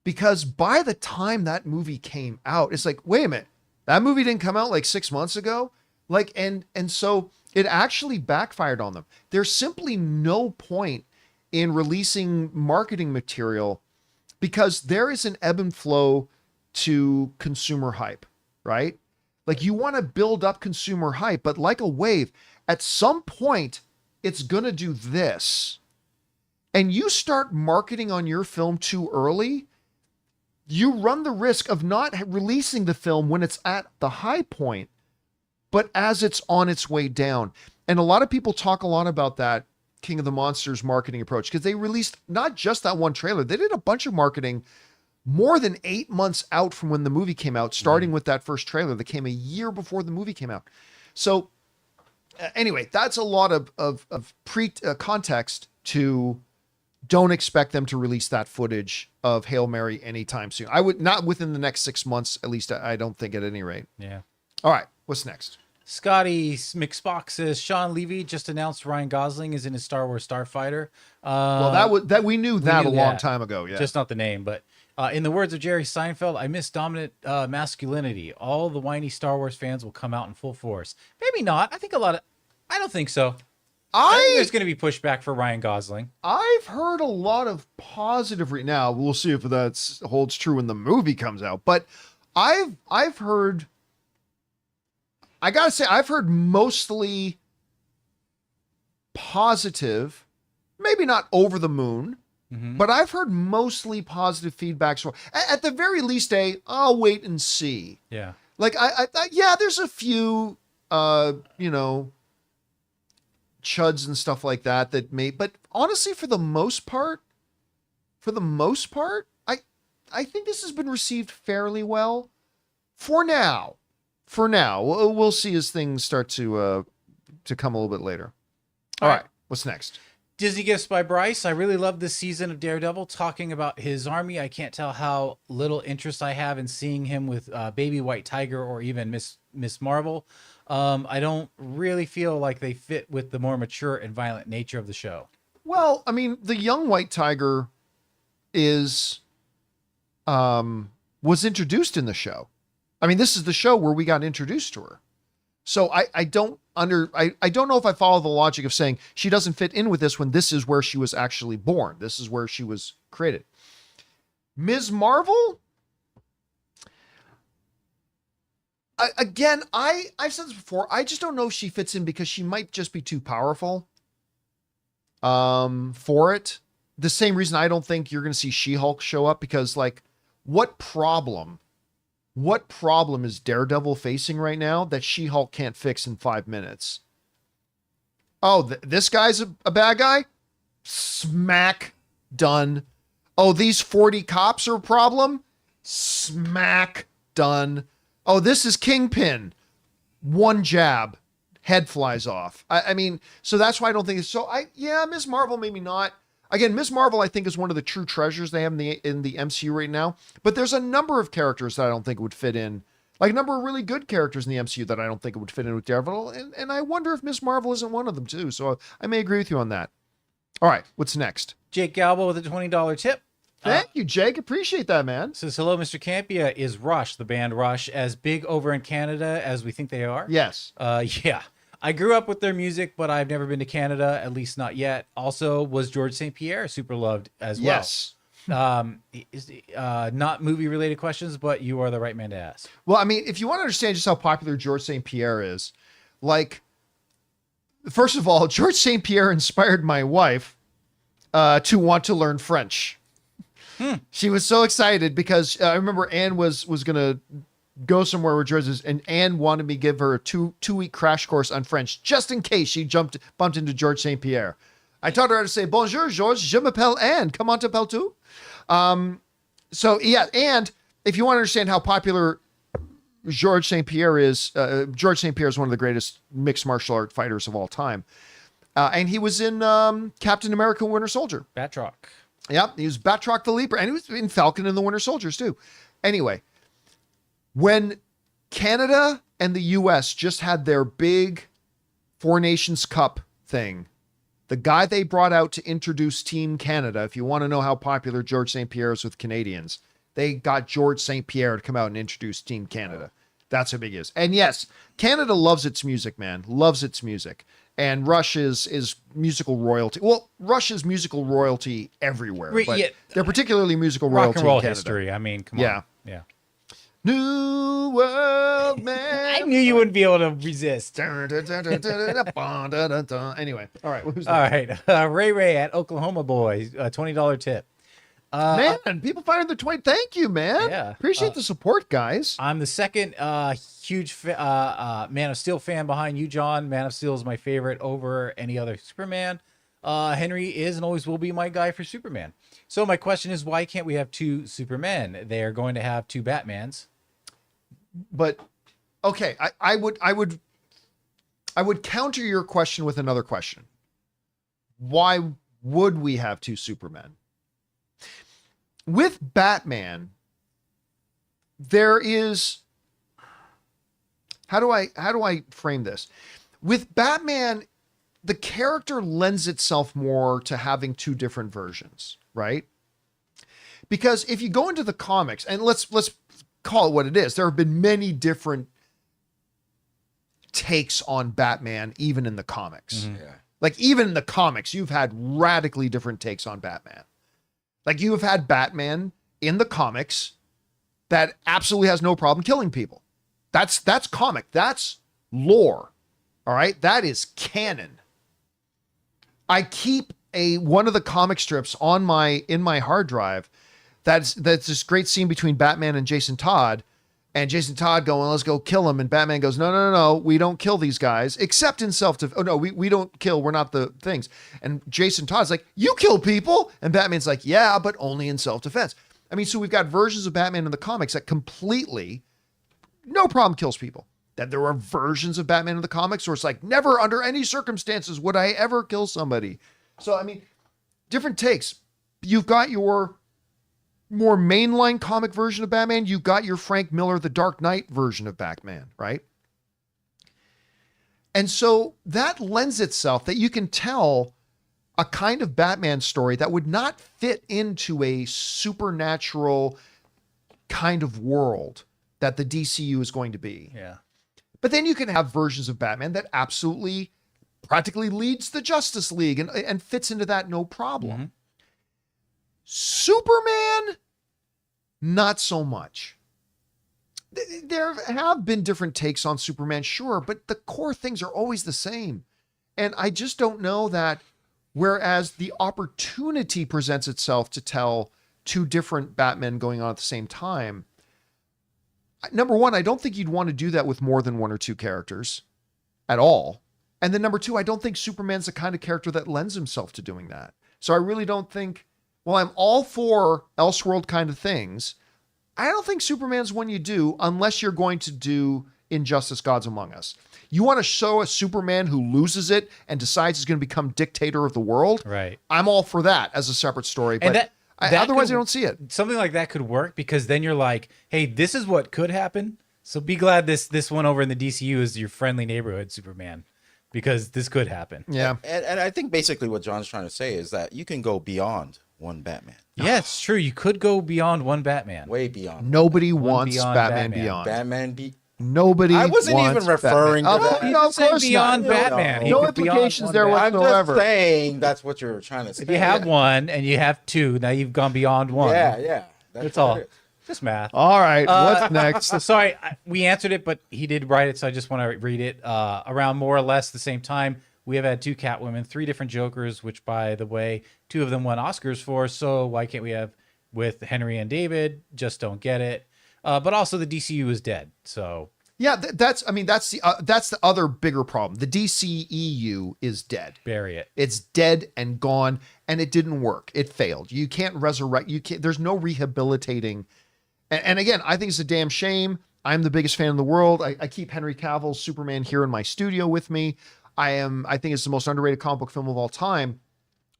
Because by the time that movie came out, it's like, wait a minute, that movie didn't come out like 6 months ago? Like, and so it actually backfired on them. There's simply no point in releasing marketing material because there is an ebb and flow to consumer hype, right? Like you want to build up consumer hype, but like a wave, at some point, it's going to do this. And you start marketing on your film too early, you run the risk of not releasing the film when it's at the high point, but as it's on its way down. And a lot of people talk a lot about that King of the Monsters marketing approach because they released not just that one trailer, they did a bunch of marketing more than 8 months out from when the movie came out, starting with that first trailer that came a year before the movie came out. So anyway, that's a lot of context to don't expect them to release that footage of Hail Mary anytime soon. I would not within the next 6 months, at least I don't think at any rate. Yeah. All right. What's next? Scotty McSpock says Sean Levy just announced Ryan Gosling is in his Star Wars Starfighter. Well, that we knew that a long time ago. Yeah. Just not the name, but in the words of Jerry Seinfeld, I miss dominant masculinity. All the whiny Star Wars fans will come out in full force. Maybe not. I don't think so. I think there's going to be pushback for Ryan Gosling. I've heard a lot of positive. Now we'll see if that holds true when the movie comes out. But I've heard. I gotta say, I've heard mostly positive, maybe not over the moon, but I've heard mostly positive feedback. So at the very least, I'll wait and see. Yeah. Like yeah, there's a few, chuds and stuff like that may, but honestly, for the most part, I think this has been received fairly well for now. We'll see as things start to come a little bit later. All right. What's next? Disney Gifts by Bryce. I really love this season of Daredevil, talking about his army. I can't tell how little interest I have in seeing him with Baby White Tiger or even Miss Marvel. I don't really feel like they fit with the more mature and violent nature of the show. Well, I mean, the young White Tiger was introduced in the show. I mean, this is the show where we got introduced to her. So I don't know if I follow the logic of saying she doesn't fit in with this when this is where she was actually born. This is where she was created. Ms. Marvel? I've said this before. I just don't know if she fits in because she might just be too powerful for it. The same reason I don't think you're going to see She-Hulk show up because, like, what problem is Daredevil facing right now that She-Hulk can't fix in 5 minutes? Oh, this guy's a bad guy? Smack. Done. Oh, these 40 cops are a problem? Smack. Done. Oh, this is Kingpin. One jab. Head flies off. I mean, so that's why I don't think it's so. Ms. Marvel, maybe not. Again, Ms. Marvel, I think, is one of the true treasures they have in the MCU right now. But there's a number of characters that I don't think would fit in. Like a number of really good characters in the MCU that I don't think would fit in with Daredevil. And I wonder if Ms. Marvel isn't one of them, too. So I may agree with you on that. All right, what's next? Jake Galbo with a $20 tip. Thank you, Jake. Appreciate that, man. Says, hello, Mr. Campea. Is Rush, the band Rush, as big over in Canada as we think they are? Yes. Yeah. I grew up with their music, but I've never been to Canada, at least not yet. Also, was George St. Pierre super loved as well? Yes. Not movie-related questions, but you are the right man to ask. Well, I mean, if you want to understand just how popular George St. Pierre is, like, first of all, George St. Pierre inspired my wife to want to learn French. She was so excited because I remember Anne was going to go somewhere where George is, and Anne wanted me to give her a two-week crash course on French, just in case she bumped into George St. Pierre. I taught her how to say, bonjour, Georges, je m'appelle Anne. Comment t'appelles-tu? So, yeah, and if you want to understand how popular George St. Pierre is, George St. Pierre is one of the greatest mixed martial art fighters of all time. And he was in Captain America Winter Soldier. Batroc. Yep, he was Batroc the Leaper, and he was in Falcon and the Winter Soldiers, too. Anyway, when Canada and the US just had their big Four Nations Cup thing. The guy they brought out to introduce Team Canada, if you want to know how popular George St. Pierre is with Canadians, they got George St. Pierre to come out and introduce Team Canada. That's how big it is. And yes, Canada loves its music, man. Loves its music. And Rush is musical royalty. Well, Rush is musical royalty everywhere. But Yeah. they're particularly musical Rock royalty and roll in Canada. history. I mean, come Yeah. on. Yeah. New World, man. I knew you wouldn't be able to resist. Anyway, all right. Who's All next? right. Ray at Oklahoma Boys, $20 tip. Man, people fired the 20. Thank you, man. Yeah. Appreciate the support, guys. I'm the second huge Man of Steel fan behind you, John. Man of Steel is my favorite over any other Superman. Henry is and always will be my guy for Superman. So my question is, why can't we have two Supermen? They are going to have two Batmans. But okay, I would counter your question with another question. Why would we have two Supermen? With Batman, there is, how do I frame this? With Batman, the character lends itself more to having two different versions, right? Because if you go into the comics, and let's call it what it is, there have been many different takes on Batman, even in the comics. Yeah. Like, even in the comics, you've had radically different takes on Batman. Like, you have had Batman in the comics that absolutely has no problem killing people. That's comic. That's lore. All right? That is canon. I keep one of the comic strips in my hard drive. That's this great scene between Batman and Jason Todd, and Jason Todd going, let's go kill him. And Batman goes, no, we don't kill these guys, except in self-defense. Oh, no, we don't kill. We're not the things. And Jason Todd's like, you kill people. And Batman's like, yeah, but only in self-defense. I mean, so we've got versions of Batman in the comics that completely, no problem, kills people. Then there are versions of Batman in the comics where it's like, never under any circumstances would I ever kill somebody. So, I mean, different takes. You've got your more mainline comic version of Batman. You got your Frank Miller, The Dark Knight version of Batman, right? And so that lends itself that you can tell a kind of Batman story that would not fit into a supernatural kind of world that the DCU is going to be. Yeah. But then you can have versions of Batman that absolutely practically leads the Justice League and fits into that no problem. Mm-hmm. Superman, not so much. There have been different takes on Superman, sure, but the core things are always the same. And I just don't know that, whereas the opportunity presents itself to tell two different Batmen going on at the same time, number one, I don't think you'd want to do that with more than one or two characters at all. And then number two, I don't think Superman's the kind of character that lends himself to doing that. So I really don't think, well, I'm all for Elseworld kind of things. I don't think Superman's one you do unless you're going to do Injustice Gods Among Us. You want to show a Superman who loses it and decides he's going to become dictator of the world? Right. I'm all for that as a separate story. And But that otherwise, could- I don't see it. Something like that could work because then you're like, hey, this is what could happen. So be glad this one over in the DCU is your friendly neighborhood Superman, because this could happen. Yeah. And I think basically what John's trying to say is that you can go beyond one Batman. Yeah, it's true. You could go beyond one Batman. Way beyond. Nobody wants beyond Batman Batman. Beyond. Batman be Nobody I wasn't wants even referring Batman. to Oh, that. He no, didn't of say course beyond not. Batman. He No could beyond implications one there Batman. I'm whatsoever. just saying that's what you're trying to say. If you have one and you have two, now you've gone beyond one. Yeah. That's what all. it is. Just math. All right, what's next? So sorry, we answered it, but he did write it, so I just want to read it. Around more or less the same time, we have had two Catwomen, three different Jokers, which, by the way, two of them won Oscars for. So why can't we have with Henry and David? Just don't get it. But also the DCU is dead. So Yeah, that's the other bigger problem. The DCEU is dead. bury it. It's dead and gone, and it didn't work. It failed. You can't resurrect. You can't. There's no rehabilitating. And again, I think it's a damn shame. I'm the biggest fan in the world. I keep Henry Cavill's Superman here in my studio with me. I think it's the most underrated comic book film of all time.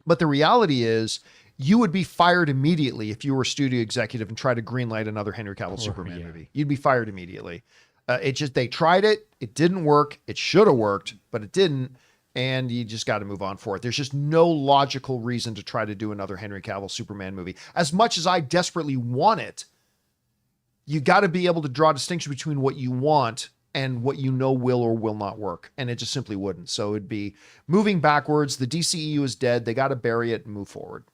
But the reality is, you would be fired immediately if you were a studio executive and tried to greenlight another Henry Cavill Superman movie. You'd be fired immediately. They tried it. It didn't work. It should have worked, but it didn't. And you just got to move on for it. There's just no logical reason to try to do another Henry Cavill Superman movie. As much as I desperately want it, you got to be able to draw a distinction between what you want and what you know will or will not work. And it just simply wouldn't. So it'd be moving backwards. The DCEU is dead. They got to bury it and move forward.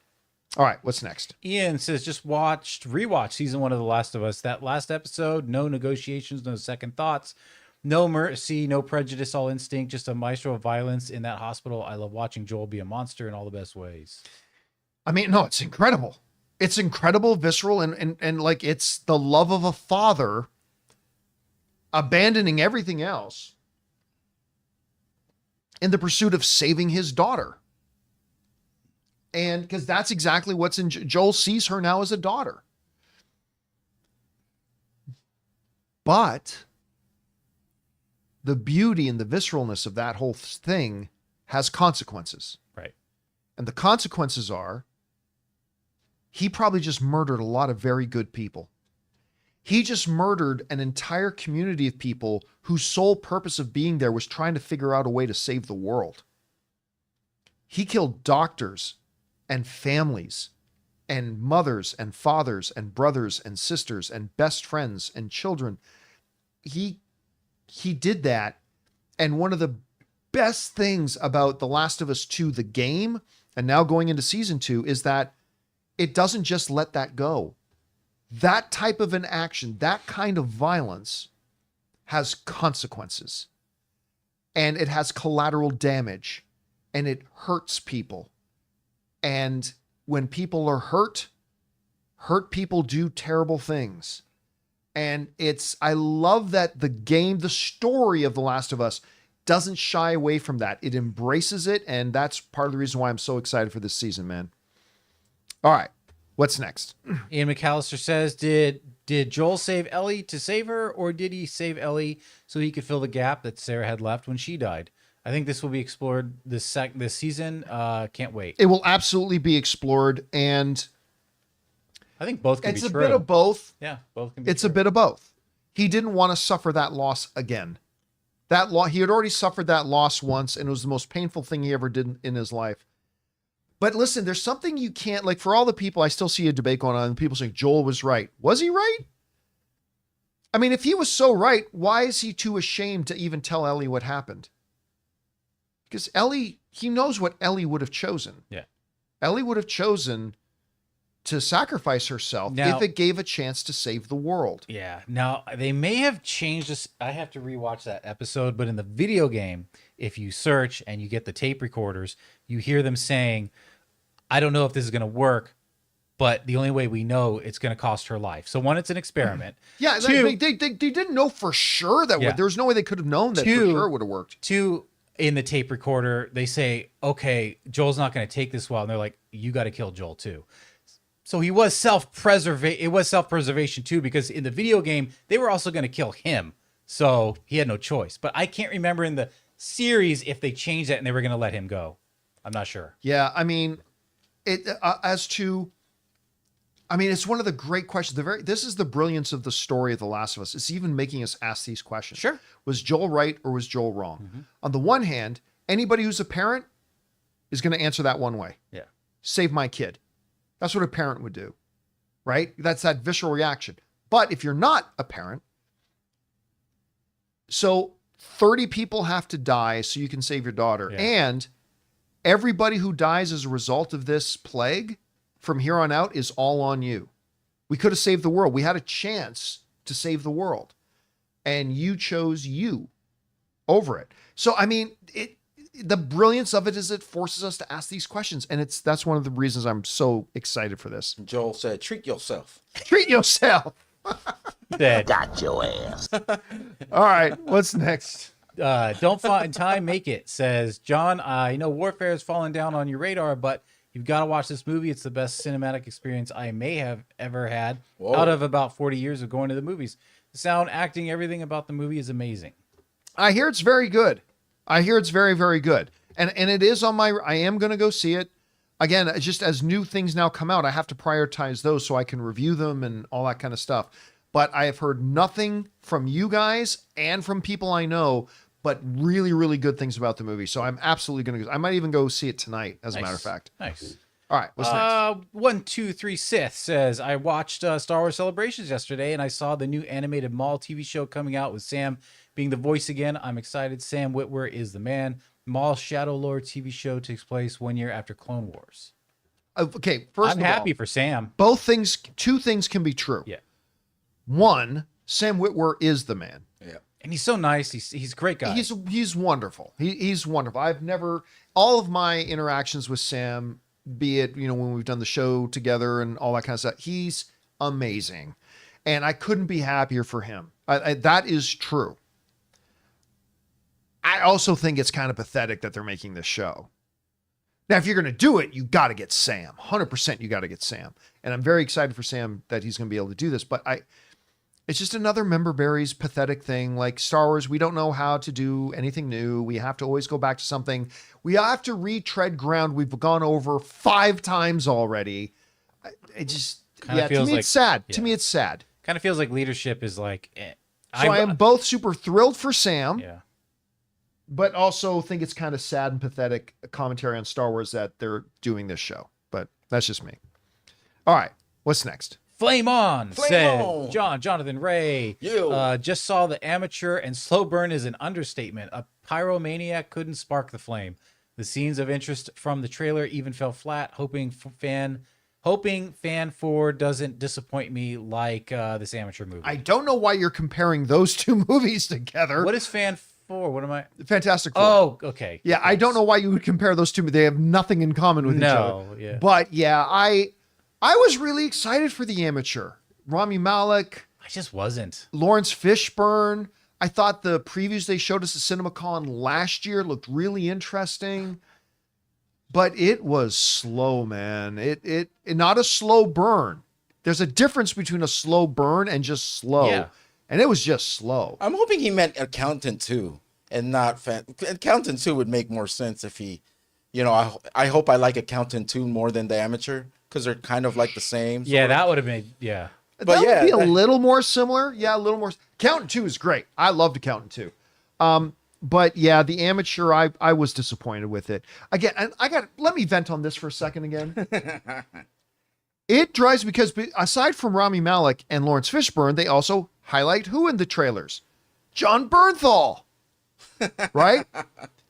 All right, what's next? Ian says, just rewatch season 1 of The Last of Us. That last episode, no negotiations, no second thoughts, no mercy, no prejudice, all instinct, just a maestro of violence in that hospital. I love watching Joel be a monster in all the best ways. I mean, no, it's incredible. It's incredible, visceral, and like it's the love of a father abandoning everything else in the pursuit of saving his daughter. And because that's exactly what's in Joel sees her now as a daughter. But the beauty and the visceralness of that whole thing has consequences. Right. And the consequences are he probably just murdered a lot of very good people. He just murdered an entire community of people whose sole purpose of being there was trying to figure out a way to save the world. He killed doctors and families and mothers and fathers and brothers and sisters and best friends and children. He did that. And one of the best things about The Last of Us 2, the game, and now going into season 2, is that it doesn't just let that go. That type of an action, that kind of violence has consequences, and it has collateral damage, and it hurts people. And when people are hurt people do terrible things. And I love that the story of The Last of Us doesn't shy away from that. It embraces it. And that's part of the reason why I'm so excited for this season, man. All right. What's next? Ian McAllister says, did Joel save Ellie to save her, or did he save Ellie so he could fill the gap that Sarah had left when she died? I think this will be explored this season. Can't wait. It will absolutely be explored, and I think both can be true. It's a bit of both. Yeah, both can be It's true. a bit of both. He didn't want to suffer that loss again. He had already suffered that loss once, and it was the most painful thing he ever did in his life. But listen, there's something you can't, like, for all the people, I still see a debate going on, and people saying Joel was right. Was he right? I mean, if he was so right, why is he too ashamed to even tell Ellie what happened? Because Ellie, he knows what Ellie would have chosen. Yeah. Ellie would have chosen to sacrifice herself Now, if it gave a chance to save the world. Yeah. Now, they may have changed this. I have to rewatch that episode, but in the video game, if you search and you get the tape recorders, you hear them saying, I don't know if this is going to work, but the only way we know it's going to cost her life. So one, it's an experiment. Yeah, Two, they didn't know for sure that Yeah. there was no way they could have known that for sure it would have worked. Two, in the tape recorder, they say, okay, Joel's not going to take this well. And they're like, you got to kill Joel too. So he was it was self-preservation too, because in the video game, they were also going to kill him. So he had no choice. But I can't remember in the series if they changed that and they were going to let him go. I'm not sure. Yeah, I mean, it's one of the great questions. This is the brilliance of the story of The Last of Us. It's even making us ask these questions. Sure. Was Joel right or was Joel wrong? Mm-hmm. On the one hand, anybody who's a parent is going to answer that one way. Yeah. Save my kid. That's what a parent would do, right? That's that visceral reaction. But if you're not a parent, so 30 people have to die so you can save your daughter. Yeah. And everybody who dies as a result of this plague from here on out is all on you. We could have saved the world. We had a chance to save the world. And you chose you over it. So, I mean, the brilliance of it is it forces us to ask these questions. And that's one of the reasons I'm so excited for this. Joel said, treat yourself. Treat yourself. Dead. Got your ass. All right. What's next? Don't find time, make it, says John. I know Warfare has fallen down on your radar, but you've got to watch this movie. It's the best cinematic experience I may have ever had out of about 40 years of going to the movies. The sound, acting, everything about the movie is amazing. I hear it's very good. I hear it's very, very good. And it is on I am going to go see it. Again, just as new things now come out, I have to prioritize those so I can review them and all that kind of stuff. but I have heard nothing from you guys and from people I know, but really, really good things about the movie. So I'm absolutely going to, I might even go see it tonight, as a matter of fact. Nice. All right, what's next? 123 Sith says, I watched Star Wars Celebrations yesterday and I saw the new animated Maul TV show coming out with Sam being the voice again. I'm excited. Sam Witwer is the man. Maul Shadow Lord TV show takes place 1 year after Clone Wars. Okay, first I'm of all, happy for Sam. two things can be true. Yeah. One, Sam Witwer is the man. Yeah. And he's so nice. He's a great guy. He's wonderful. He's wonderful. I've never, all of my interactions with Sam, be it, when we've done the show together and all that kind of stuff, he's amazing. And I couldn't be happier for him. That is true. I also think it's kind of pathetic that they're making this show. Now, if you're going to do it, you got to get Sam. 100% you got to get Sam. And I'm very excited for Sam that he's going to be able to do this. But it's just another Member Berries pathetic thing. Like Star Wars, we don't know how to do anything new. We have to always go back to something. We have to retread ground we've gone over 5 times already. It just, Kinda to feels me, like- it's sad. yeah. To me, it's sad. Kind of feels like leadership is like, So I am both super thrilled for Sam, yeah. but also think it's kind of sad and pathetic commentary on Star Wars that they're doing this show. But that's just me. All right, what's next? Flame on, Flame said on. Jonathan Ray. You. Just saw the amateur and slow burn is an understatement. A pyromaniac couldn't spark the flame. The scenes of interest from the trailer even fell flat. Hoping fan 4 doesn't disappoint me like this amateur movie. I don't know why you're comparing those two movies together. What is fan 4? What am I? Fantastic Four. Oh, okay. Yeah, I don't know why you would compare those two. They have nothing in common with each other. No, yeah. But yeah, I was really excited for the amateur. Rami Malek, I just wasn't. Lawrence Fishburne. I thought the previews they showed us at CinemaCon last year looked really interesting. But it was slow, man. It not a slow burn. There's a difference between a slow burn and just slow. Yeah. And it was just slow. I'm hoping he meant Accountant 2 and not Accountant 2 would make more sense if he, I hope I like Accountant 2 more than the amateur because they're kind of like the same. Yeah, sort of. that would have been, yeah. That But would yeah, be a that- little more similar. Yeah, a little more. Accountant 2 is great. I loved Accountant 2. But yeah, the amateur, I was disappointed with it. Again, and let me vent on this for a second again. It drives because aside from Rami Malek and Lawrence Fishburne, they also highlight who in the trailers? John Bernthal, right?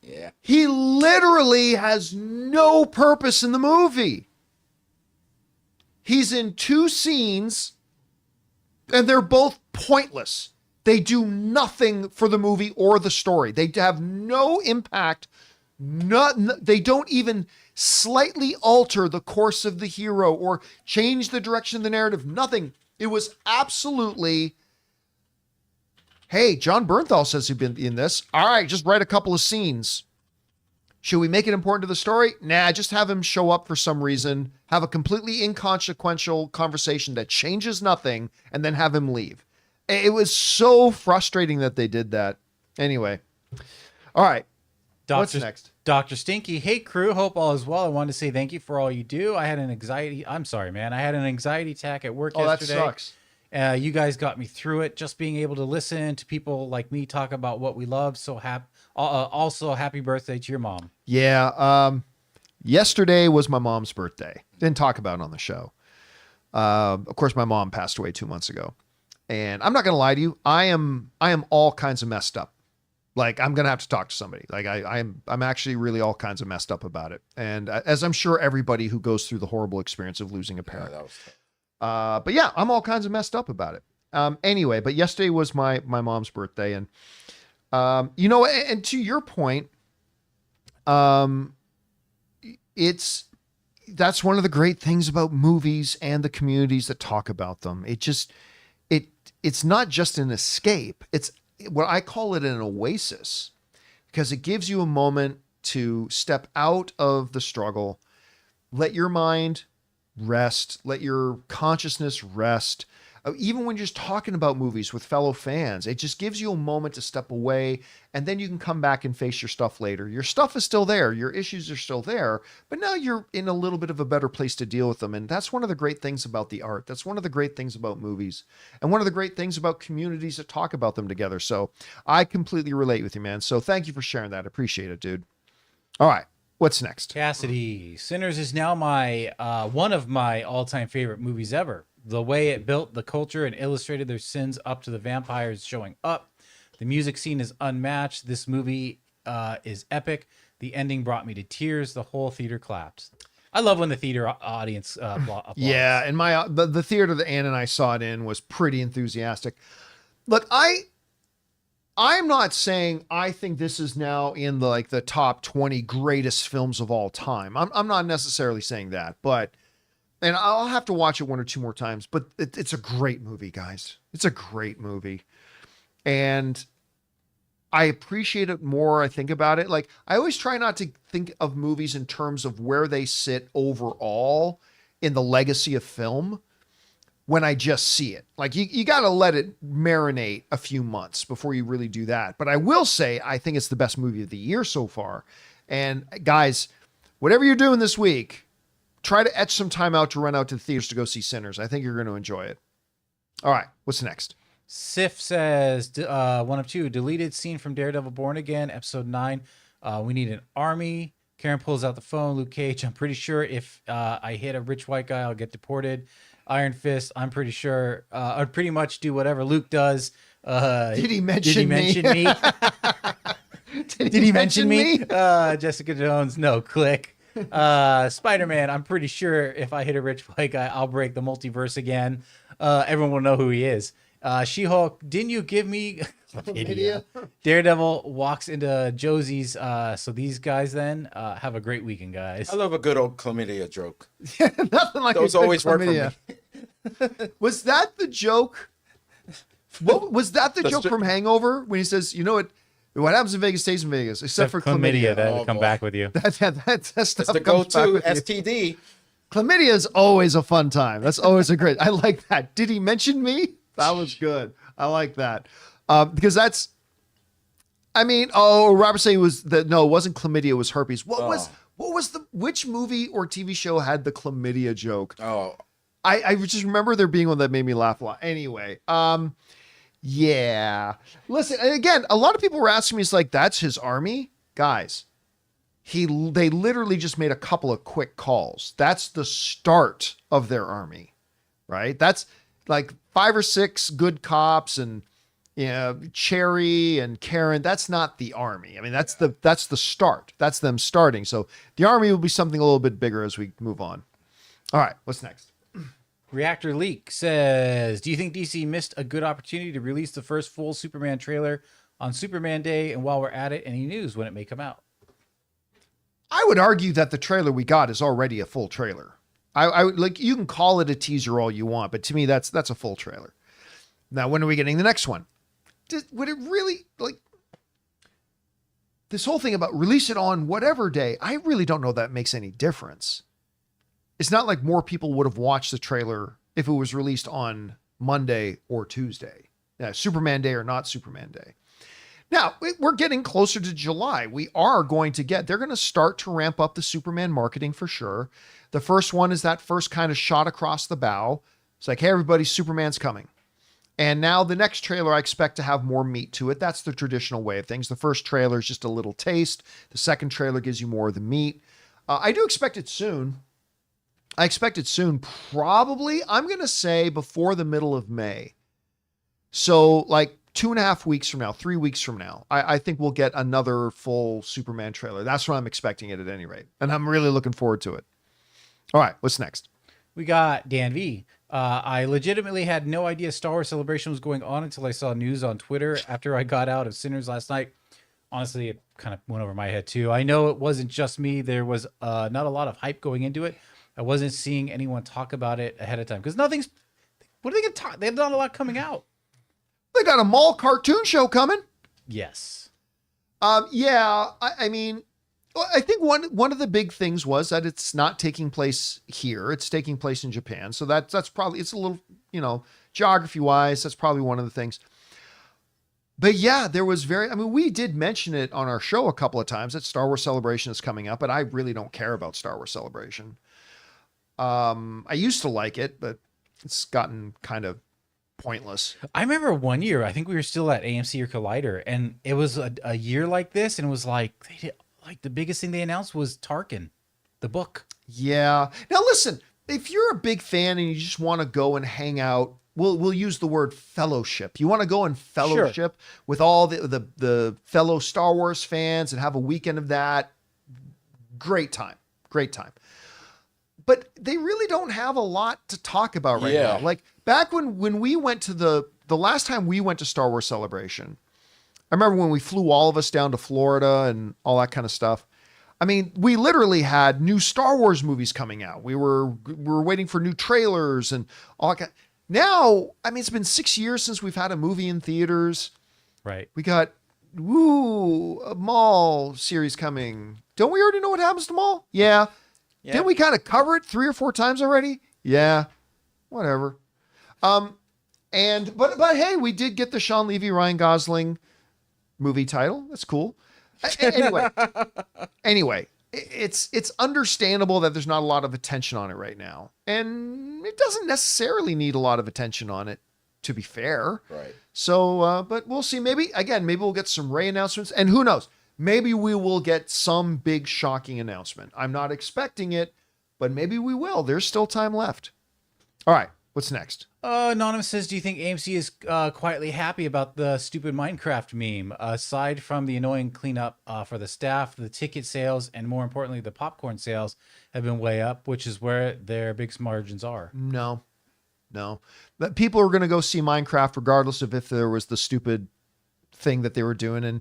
Yeah. He literally has no purpose in the movie. He's in 2 scenes and they're both pointless. They do nothing for the movie or the story. They have no impact. They don't even slightly alter the course of the hero or change the direction of the narrative. Nothing. It was absolutely, hey, John Bernthal says he'd been in this. All right, just write a couple of scenes. Should we make it important to the story? Nah, just have him show up for some reason, have a completely inconsequential conversation that changes nothing, and then have him leave. It was so frustrating that they did that. Anyway. All right. What's next? Dr. Stinky. Hey, crew. Hope all is well. I wanted to say thank you for all you do. I had an anxiety attack at work yesterday. That sucks. You guys got me through it. Just being able to listen to people like me talk about what we love. So also, happy birthday to your mom. Yeah. Yesterday was my mom's birthday. Didn't talk about it on the show. Of course, my mom passed away 2 months ago. And I'm not going to lie to you. I am all kinds of messed up. Like, I'm going to have to talk to somebody. Like, I'm actually really all kinds of messed up about it. And as I'm sure everybody who goes through the horrible experience of losing a parent. Yeah, that was tough. But yeah, I'm all kinds of messed up about it. Anyway, but yesterday was my mom's birthday. And, and to your point, that's one of the great things about movies and the communities that talk about them. It's not just an escape. It's what I call it an oasis, because it gives you a moment to step out of the struggle, let your mind rest, let your consciousness rest. even when you're just talking about movies with fellow fans, it just gives you a moment to step away, and then you can come back and face your stuff later. Your stuff is still there, your issues are still there, but now you're in a little bit of a better place to deal with them. And that's one of the great things about the art. That's one of the great things about movies, and one of the great things about communities that talk about them together. So I completely relate with you, man. So thank you for sharing that. I appreciate it, dude. All right. What's next? Cassidy, Sinners is now my one of my all-time favorite movies ever. The way it built the culture and illustrated their sins up to the vampires showing up. The music scene is unmatched. This movie is epic. The ending brought me to tears. The whole theater clapped. I love when the theater audience applauds. Yeah, and the theater that Ann and I saw it in was pretty enthusiastic. Look, I'm not saying I think this is now in the top 20 greatest films of all time. I'm not necessarily saying that, and I'll have to watch it one or two more times, but it's a great movie, guys. It's a great movie. And I appreciate it more. I think about it. Like, I always try not to think of movies in terms of where they sit overall in the legacy of film when I just see it. Like, you got to let it marinate a few months before you really do that. But I will say, I think it's the best movie of the year so far. And guys, whatever you're doing this week, try to etch some time out to run out to the theaters to go see Sinners. I think you're going to enjoy it. All right. What's next? Sif says, one of two, deleted scene from Daredevil Born Again, episode 9. We need an army. Karen pulls out the phone. Luke Cage, I'm pretty sure if I hit a rich white guy, I'll get deported. Iron Fist, I'm pretty sure I'd pretty much do whatever Luke does. Did he mention me? Did he mention me? Jessica Jones, no, click. Spider-Man, I'm pretty sure if I hit a rich white guy, I'll break the multiverse again. Everyone will know who he is. She-Hulk, didn't you give me idiot? Daredevil walks into Josie's. So these guys then have a great weekend, guys. I love a good old chlamydia joke. Nothing like Those always work for me. Was that the joke? What was that the joke from Hangover when he says, "You know what happens in Vegas stays in Vegas, except for chlamydia." That'll come back with you. That stuff It's the comes back go-to with you. STD. Chlamydia is always a fun time. That's always a great. I like that. Did he mention me? That was good. I like that because that's. I mean, Robert said it wasn't chlamydia. It was herpes. Which movie or TV show had the chlamydia joke? Oh, I just remember there being one that made me laugh a lot. Anyway, yeah. Listen, and again, a lot of people were asking me, it's like, that's his army? Guys, they literally just made a couple of quick calls. That's the start of their army, right? That's like 5 or 6 good cops and Cherry and Karen. That's not the army. I mean, that's the start. That's them starting. So the army will be something a little bit bigger as we move on. All right, what's next? Reactor Leak says, do you think DC missed a good opportunity to release the first full Superman trailer on Superman Day? And while we're at it, any news when it may come out? I would argue that the trailer we got is already a full trailer. I would, like, you can call it a teaser all you want, but to me, that's a full trailer. Now, when are we getting the next one? Would it really, like, this whole thing about release it on whatever day, I really don't know that makes any difference. It's not like more people would have watched the trailer if it was released on Monday or Tuesday. Superman Day or not Superman Day. Now, we're getting closer to July. They're going to start to ramp up the Superman marketing for sure. The first one is that first kind of shot across the bow. It's like, hey, everybody, Superman's coming. And now the next trailer, I expect to have more meat to it. That's the traditional way of things. The first trailer is just a little taste. The second trailer gives you more of the meat. I do expect it soon. I expect it soon, probably, I'm going to say before the middle of May. So like 2.5 weeks from now, 3 weeks from now, I think we'll get another full Superman trailer. That's what I'm expecting it at any rate. And I'm really looking forward to it. All right, what's next? We got Dan V. I legitimately had no idea Star Wars Celebration was going on until I saw news on Twitter after I got out of Sinners last night. Honestly, it kind of went over my head too. I know it wasn't just me. There was not a lot of hype going into it. I wasn't seeing anyone talk about it ahead of time because what are they going to talk? They have not a lot coming out. They got a mall cartoon show coming. Yes. Yeah. I mean, I think one of the big things was that it's not taking place here. It's taking place in Japan. So that's probably, it's a little, geography wise, that's probably one of the things. But yeah, there was we did mention it on our show a couple of times that Star Wars Celebration is coming up, but I really don't care about Star Wars Celebration. I used to like it, but it's gotten kind of pointless. I remember one year, I think we were still at AMC or Collider, and it was a year like this, and it was like, the biggest thing they announced was Tarkin, the book. Yeah. Now listen, if you're a big fan and you just want to go and hang out, we'll use the word fellowship. You want to go and fellowship with all the fellow Star Wars fans and have a weekend of that. Great time. But they really don't have a lot to talk about right now. Like back when we went to the last time we went to Star Wars Celebration, I remember when we flew all of us down to Florida and all that kind of stuff. I mean, we literally had new Star Wars movies coming out. We were waiting for new trailers and all that. Now, I mean, it's been 6 years since we've had a movie in theaters. Right. We got a Maul series coming. Don't we already know what happens to Maul? Yeah. Didn't we kind of cover it 3 or 4 times already? Yeah. Whatever. But hey, we did get the Sean Levy, Ryan Gosling movie title. That's cool. Anyway, it's understandable that there's not a lot of attention on it right now. And it doesn't necessarily need a lot of attention on it, to be fair. Right. So, but we'll see. Maybe we'll get some Rey announcements. And who knows? Maybe we will get some big shocking announcement. I'm not expecting it, but maybe we will. There's still time left. All right. What's next? Anonymous says, do you think AMC is quietly happy about the stupid Minecraft meme? Aside from the annoying cleanup for the staff, the ticket sales, and more importantly, the popcorn sales have been way up, which is where their biggest margins are. No. But people are going to go see Minecraft regardless of if there was the stupid thing that they were doing. And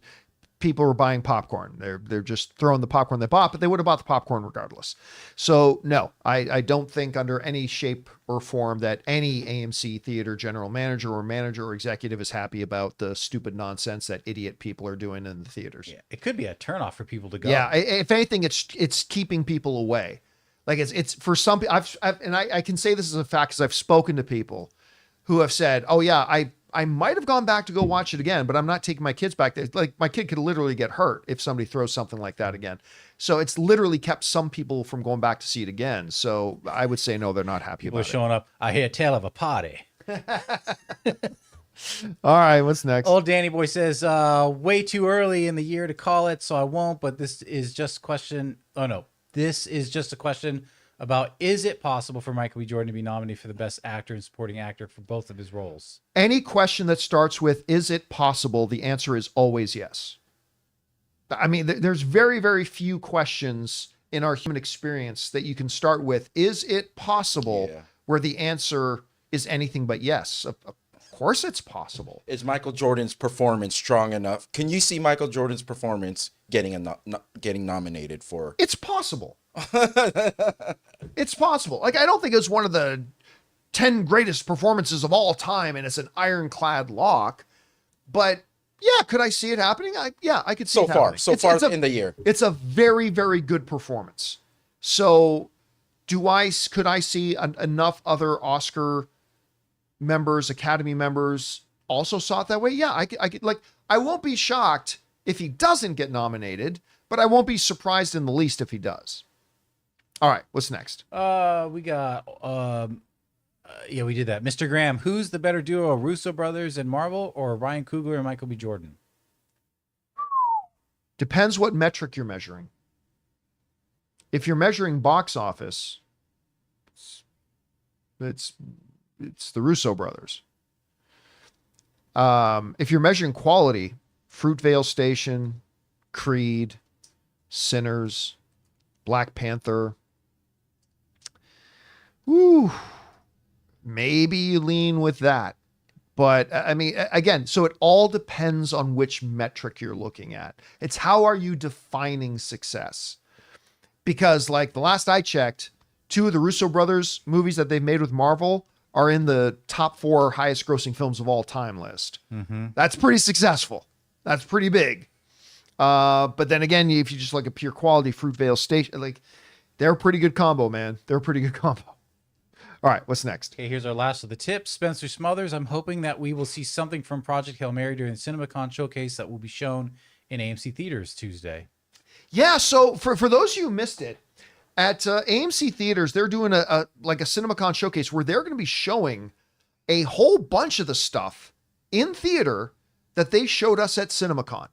people were buying popcorn. They're just throwing the popcorn they bought, but they would have bought the popcorn regardless. So no, I don't think under any shape or form that any AMC theater general manager or executive is happy about the stupid nonsense that idiot people are doing in the theaters. Yeah, it could be a turnoff for people to go. Yeah, if anything, it's keeping people away. Like it's for some people. I can say this as a fact because I've spoken to people who have said, "Oh yeah, I might have gone back to go watch it again, but I'm not taking my kids back there." Like my kid could literally get hurt if somebody throws something like that again. So it's literally kept some people from going back to see it again. So I would say no, they're not happy People about are showing up. I hear tale of a party. it. All right, what's next? Old Danny Boy says, way too early in the year to call it, so I won't, but this is just a question. Oh no, this is just a question about, is it possible for Michael B. Jordan to be nominated for the Best Actor and Supporting Actor for both of his roles? Any question that starts with, is it possible? The answer is always yes. I mean, there's very, very few questions in our human experience that you can start with, is it possible, where the answer is anything but yes. Of course it's possible. Is Michael Jordan's performance strong enough? Can you see Michael Jordan's performance getting nominated for? It's possible. It's possible. Like, I don't think it's one of the 10 greatest performances of all time and it's an ironclad lock, but yeah, could I see it happening? I could see it happening. So far in the year. It's a very, very good performance. So could I see enough other Oscar members, Academy members also saw it that way? Yeah, I could, like, I won't be shocked if he doesn't get nominated, but I won't be surprised in the least if he does. All right, what's next? We got, we did that. Mr. Graham, who's the better duo, Russo brothers and Marvel, or Ryan Coogler and Michael B. Jordan? Depends what metric you're measuring. If you're measuring box office, it's the Russo brothers. If you're measuring quality, Fruitvale Station, Creed, Sinners, Black Panther. Woo, maybe you lean with that. But I mean, again, so it all depends on which metric you're looking at. It's how are you defining success? Because like the last I checked, 2 of the Russo brothers movies that they've made with Marvel are in the top 4 highest grossing films of all time list. Mm-hmm. That's pretty successful. That's pretty big. But then again, if you just look at pure quality, Fruitvale Station, like they're a pretty good combo, man. They're a pretty good combo. All right, what's next? Okay, here's our last of the tips. Spencer Smothers, I'm hoping that we will see something from Project Hail Mary during the CinemaCon showcase that will be shown in AMC theaters Tuesday. Yeah, so for those of you who missed it, at AMC theaters, they're doing a CinemaCon showcase where they're going to be showing a whole bunch of the stuff in theater that they showed us at CinemaCon.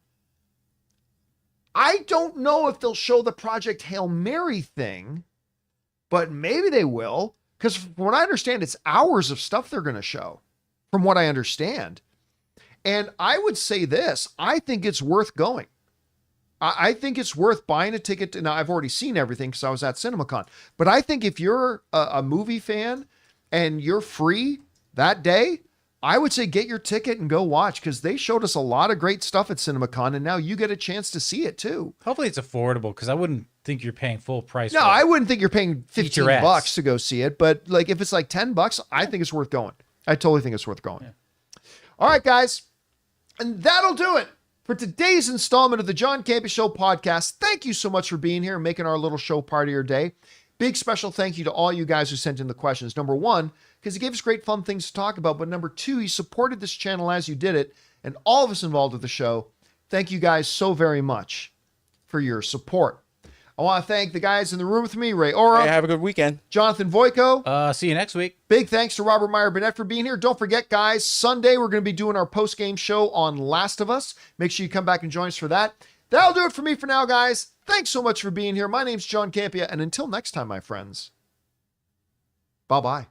I don't know if they'll show the Project Hail Mary thing, but maybe they will, because from what I understand, it's hours of stuff they're going to show, from what I understand. And I would say this, I think it's worth going. I think it's worth buying a ticket. Now, I've already seen everything because I was at CinemaCon. But I think if you're a movie fan and you're free that day, I would say get your ticket and go watch, because they showed us a lot of great stuff at CinemaCon, and now you get a chance to see it too. Hopefully it's affordable, because I wouldn't think you're paying full price. No, for I wouldn't think you're paying featurettes. $15 to go see it. But like if it's like $10, I think it's worth going. I totally think it's worth going. Yeah. All right, guys. And that'll do it for today's installment of the John Campea Show podcast. Thank you so much for being here and making our little show part of your day. Big special thank you to all you guys who sent in the questions. Number one, because he gave us great fun things to talk about. But number two, he supported this channel as you did it. And all of us involved with the show, thank you guys so very much for your support. I want to thank the guys in the room with me, Ray Ora, Hey, have a good weekend. Jonathan Voico. See you next week. Big thanks to Robert Meyer Burnett for being here. Don't forget, guys, Sunday we're going to be doing our post-game show on Last of Us. Make sure you come back and join us for that. That'll do it for me for now, guys. Thanks so much for being here. My name's John Campea, and until next time, my friends, bye-bye.